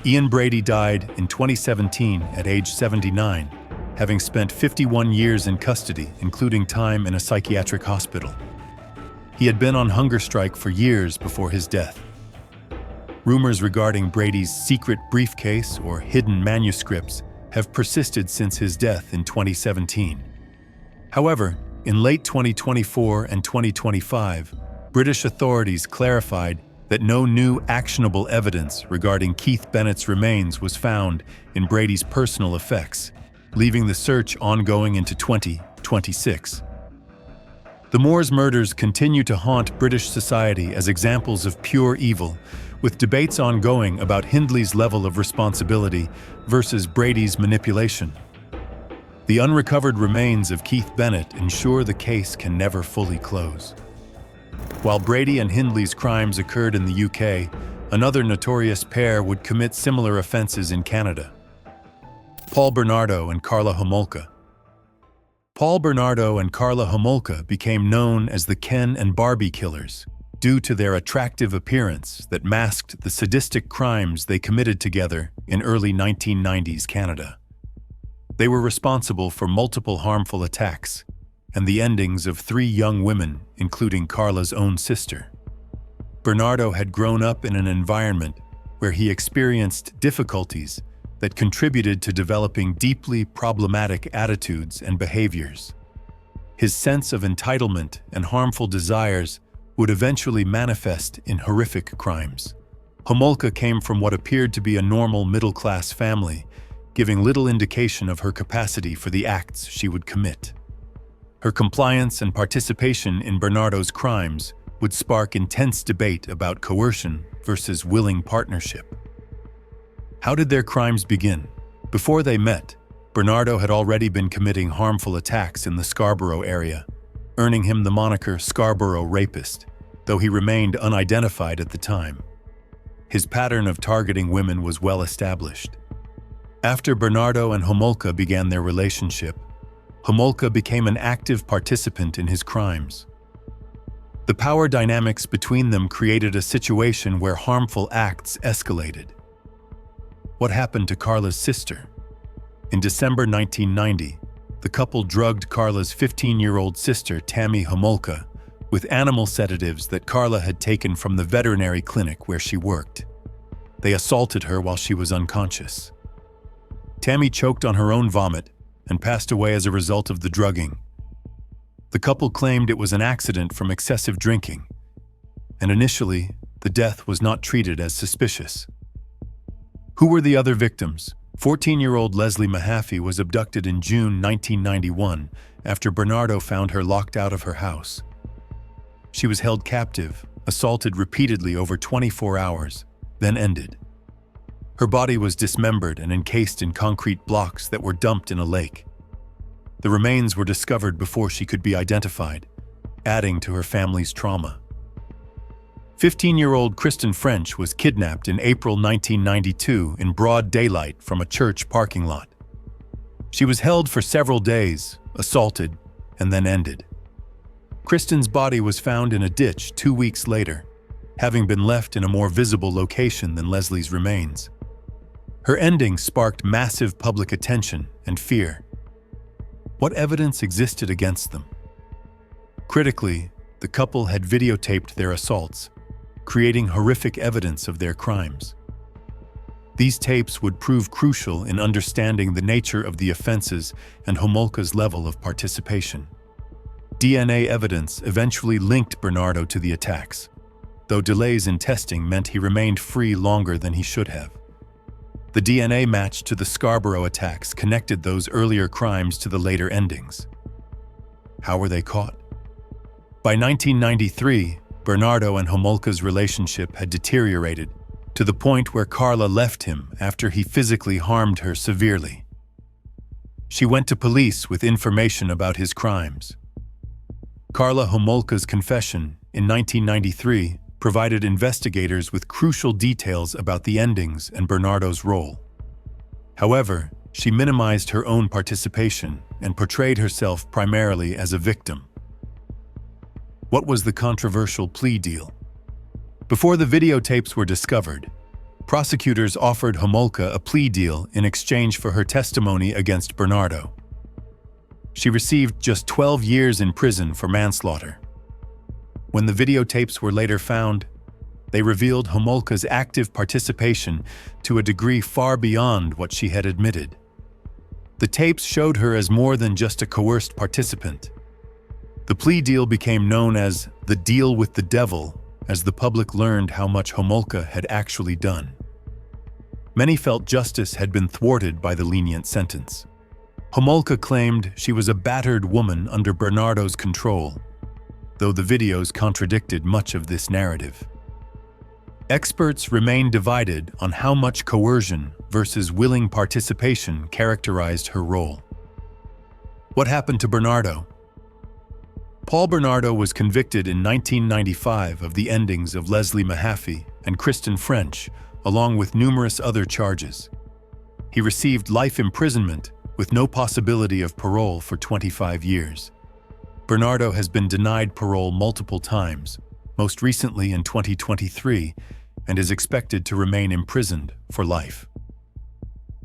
Ian Brady died in 2017 at age 79, having spent 51 years in custody, including time in a psychiatric hospital. He had been on hunger strike for years before his death. Rumors regarding Brady's secret briefcase or hidden manuscripts have persisted since his death in 2017. However, in late 2024 and 2025, British authorities clarified that no new actionable evidence regarding Keith Bennett's remains was found in Brady's personal effects, leaving the search ongoing into 2026. The Moors murders continue to haunt British society as examples of pure evil, with debates ongoing about Hindley's level of responsibility versus Brady's manipulation. The unrecovered remains of Keith Bennett ensure the case can never fully close. While Brady and Hindley's crimes occurred in the UK, another notorious pair would commit similar offenses in Canada. Paul Bernardo and Karla Homolka. Paul Bernardo and Karla Homolka became known as the Ken and Barbie killers due to their attractive appearance that masked the sadistic crimes they committed together in early 1990s Canada. They were responsible for multiple harmful attacks and the endings of 3 young women, including Karla's own sister. Bernardo had grown up in an environment where he experienced difficulties that contributed to developing deeply problematic attitudes and behaviors. His sense of entitlement and harmful desires would eventually manifest in horrific crimes. Homolka came from what appeared to be a normal middle-class family, giving little indication of her capacity for the acts she would commit. Her compliance and participation in Bernardo's crimes would spark intense debate about coercion versus willing partnership. How did their crimes begin? Before they met, Bernardo had already been committing harmful attacks in the Scarborough area, earning him the moniker Scarborough Rapist, though he remained unidentified at the time. His pattern of targeting women was well established. After Bernardo and Homolka began their relationship, Homolka became an active participant in his crimes. The power dynamics between them created a situation where harmful acts escalated. What happened to Karla's sister? In December 1990, the couple drugged Karla's 15-year-old sister, Tammy Homolka, with animal sedatives that Karla had taken from the veterinary clinic where she worked. They assaulted her while she was unconscious. Tammy choked on her own vomit and passed away as a result of the drugging. The couple claimed it was an accident from excessive drinking, and initially, the death was not treated as suspicious. Who were the other victims? 14-year-old Leslie Mahaffey was abducted in June 1991 after Bernardo found her locked out of her house. She was held captive, assaulted repeatedly over 24 hours, then ended. Her body was dismembered and encased in concrete blocks that were dumped in a lake. The remains were discovered before she could be identified, adding to her family's trauma. 15-year-old Kristen French was kidnapped in April 1992 in broad daylight from a church parking lot. She was held for several days, assaulted, and then ended. Kristen's body was found in a ditch 2 weeks later, having been left in a more visible location than Leslie's remains. Her ending sparked massive public attention and fear. What evidence existed against them? Critically, the couple had videotaped their assaults, creating horrific evidence of their crimes. These tapes would prove crucial in understanding the nature of the offenses and Homolka's level of participation. DNA evidence eventually linked Bernardo to the attacks, though delays in testing meant he remained free longer than he should have. The DNA match to the Scarborough attacks connected those earlier crimes to the later endings. How were they caught? By 1993, Bernardo and Homolka's relationship had deteriorated to the point where Karla left him after he physically harmed her severely. She went to police with information about his crimes. Karla Homolka's confession in 1993 provided investigators with crucial details about the endings and Bernardo's role. However, she minimized her own participation and portrayed herself primarily as a victim. What was the controversial plea deal? Before the videotapes were discovered, prosecutors offered Homolka a plea deal in exchange for her testimony against Bernardo. She received just 12 years in prison for manslaughter. When the videotapes were later found, they revealed Homolka's active participation to a degree far beyond what she had admitted. The tapes showed her as more than just a coerced participant. The plea deal became known as the deal with the devil as the public learned how much Homolka had actually done. Many felt justice had been thwarted by the lenient sentence. Homolka claimed she was a battered woman under Bernardo's control, though the videos contradicted much of this narrative. Experts remain divided on how much coercion versus willing participation characterized her role. What happened to Bernardo? Paul Bernardo was convicted in 1995 of the endings of Leslie Mahaffey and Kristen French, along with numerous other charges. He received life imprisonment with no possibility of parole for 25 years. Bernardo has been denied parole multiple times, most recently in 2023, and is expected to remain imprisoned for life.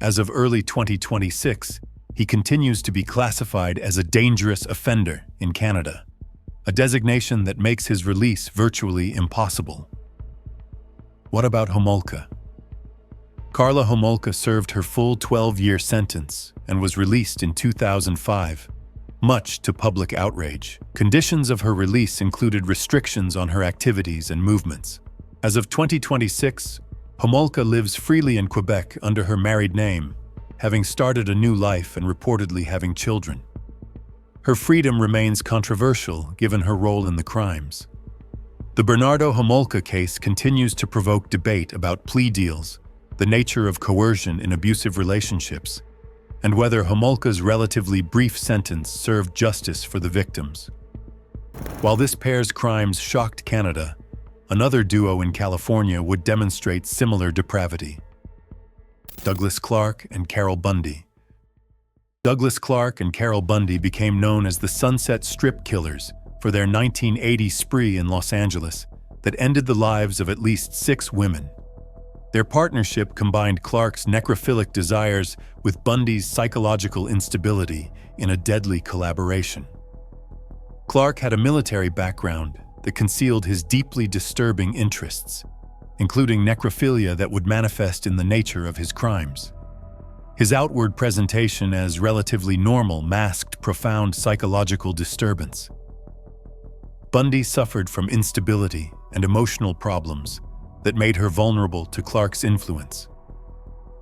As of early 2026, he continues to be classified as a dangerous offender in Canada, a designation that makes his release virtually impossible. What about Homolka? Karla Homolka served her full 12-year sentence and was released in 2005, much to public outrage. Conditions of her release included restrictions on her activities and movements. As of 2026, Homolka lives freely in Quebec under her married name, having started a new life and reportedly having children. Her freedom remains controversial given her role in the crimes. The Bernardo Homolka case continues to provoke debate about plea deals, the nature of coercion in abusive relationships, and whether Homolka's relatively brief sentence served justice for the victims. While this pair's crimes shocked Canada, another duo in California would demonstrate similar depravity. Douglas Clark and Carol Bundy. Douglas Clark and Carol Bundy became known as the Sunset Strip Killers for their 1980 spree in Los Angeles that ended the lives of at least 6 women. Their partnership combined Clark's necrophilic desires with Bundy's psychological instability in a deadly collaboration. Clark had a military background that concealed his deeply disturbing interests, including necrophilia that would manifest in the nature of his crimes. His outward presentation as relatively normal masked profound psychological disturbance. Bundy suffered from instability and emotional problems that made her vulnerable to Clark's influence.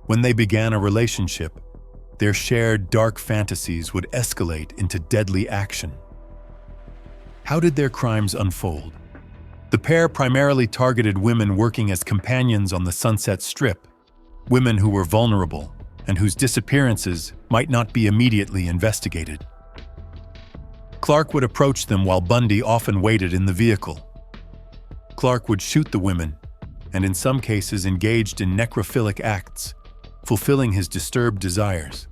When they began a relationship, their shared dark fantasies would escalate into deadly action. How did their crimes unfold? The pair primarily targeted women working as companions on the Sunset Strip, women who were vulnerable and whose disappearances might not be immediately investigated. Clark would approach them while Bundy often waited in the vehicle. Clark would shoot the women, and in some cases engaged in necrophilic acts, fulfilling his disturbed desires.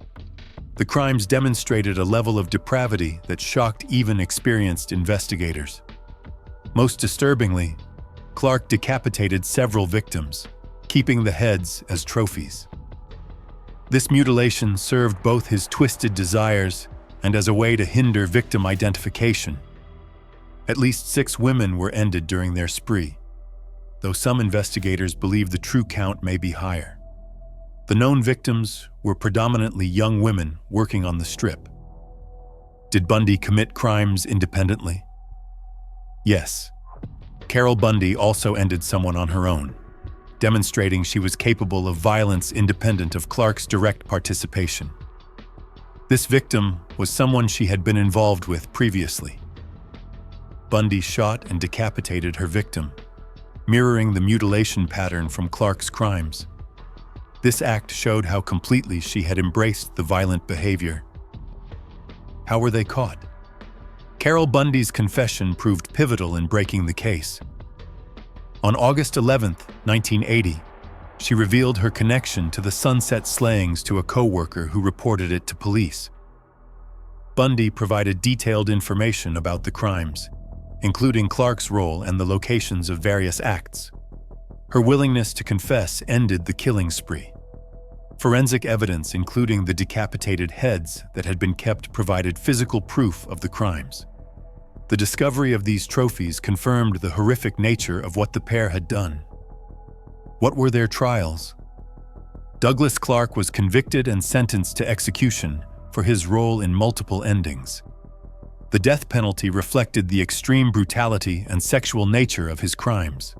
The crimes demonstrated a level of depravity that shocked even experienced investigators. Most disturbingly, Clark decapitated several victims, keeping the heads as trophies. This mutilation served both his twisted desires and as a way to hinder victim identification. At least 6 women were ended during their spree, though some investigators believe the true count may be higher. The known victims were predominantly young women working on the Strip. Did Bundy commit crimes independently? Yes. Carol Bundy also ended someone on her own, demonstrating she was capable of violence independent of Clark's direct participation. This victim was someone she had been involved with previously. Bundy shot and decapitated her victim, mirroring the mutilation pattern from Clark's crimes. This act showed how completely she had embraced the violent behavior. How were they caught? Carol Bundy's confession proved pivotal in breaking the case. On August 11, 1980, she revealed her connection to the Sunset slayings to a co-worker who reported it to police. Bundy provided detailed information about the crimes, including Clark's role and the locations of various acts. Her willingness to confess ended the killing spree. Forensic evidence, including the decapitated heads that had been kept, provided physical proof of the crimes. The discovery of these trophies confirmed the horrific nature of what the pair had done. What were their trials? Douglas Clark was convicted and sentenced to execution for his role in multiple endings. The death penalty reflected the extreme brutality and sexual nature of his crimes.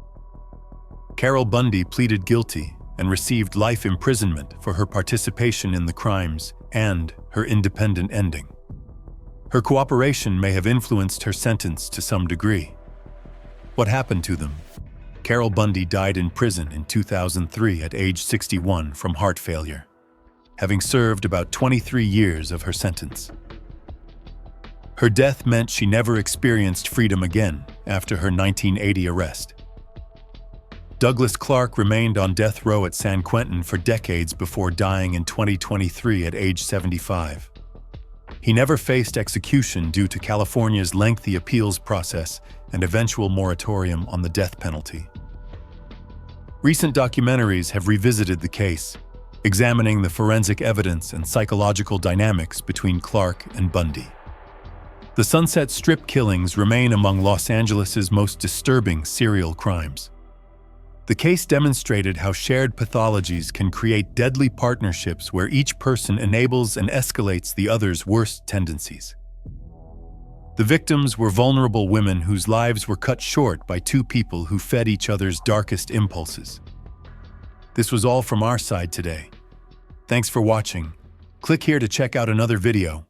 Carol Bundy pleaded guilty and received life imprisonment for her participation in the crimes and her independent ending. Her cooperation may have influenced her sentence to some degree. What happened to them? Carol Bundy died in prison in 2003 at age 61 from heart failure, having served about 23 years of her sentence. Her death meant she never experienced freedom again after her 1980 arrest. Douglas Clark remained on death row at San Quentin for decades before dying in 2023 at age 75. He never faced execution due to California's lengthy appeals process and eventual moratorium on the death penalty. Recent documentaries have revisited the case, examining the forensic evidence and psychological dynamics between Clark and Bundy. The Sunset Strip killings remain among Los Angeles' most disturbing serial crimes. The case demonstrated how shared pathologies can create deadly partnerships where each person enables and escalates the other's worst tendencies. The victims were vulnerable women whose lives were cut short by two people who fed each other's darkest impulses. This was all from our side today. Thanks for watching. Click here to check out another video.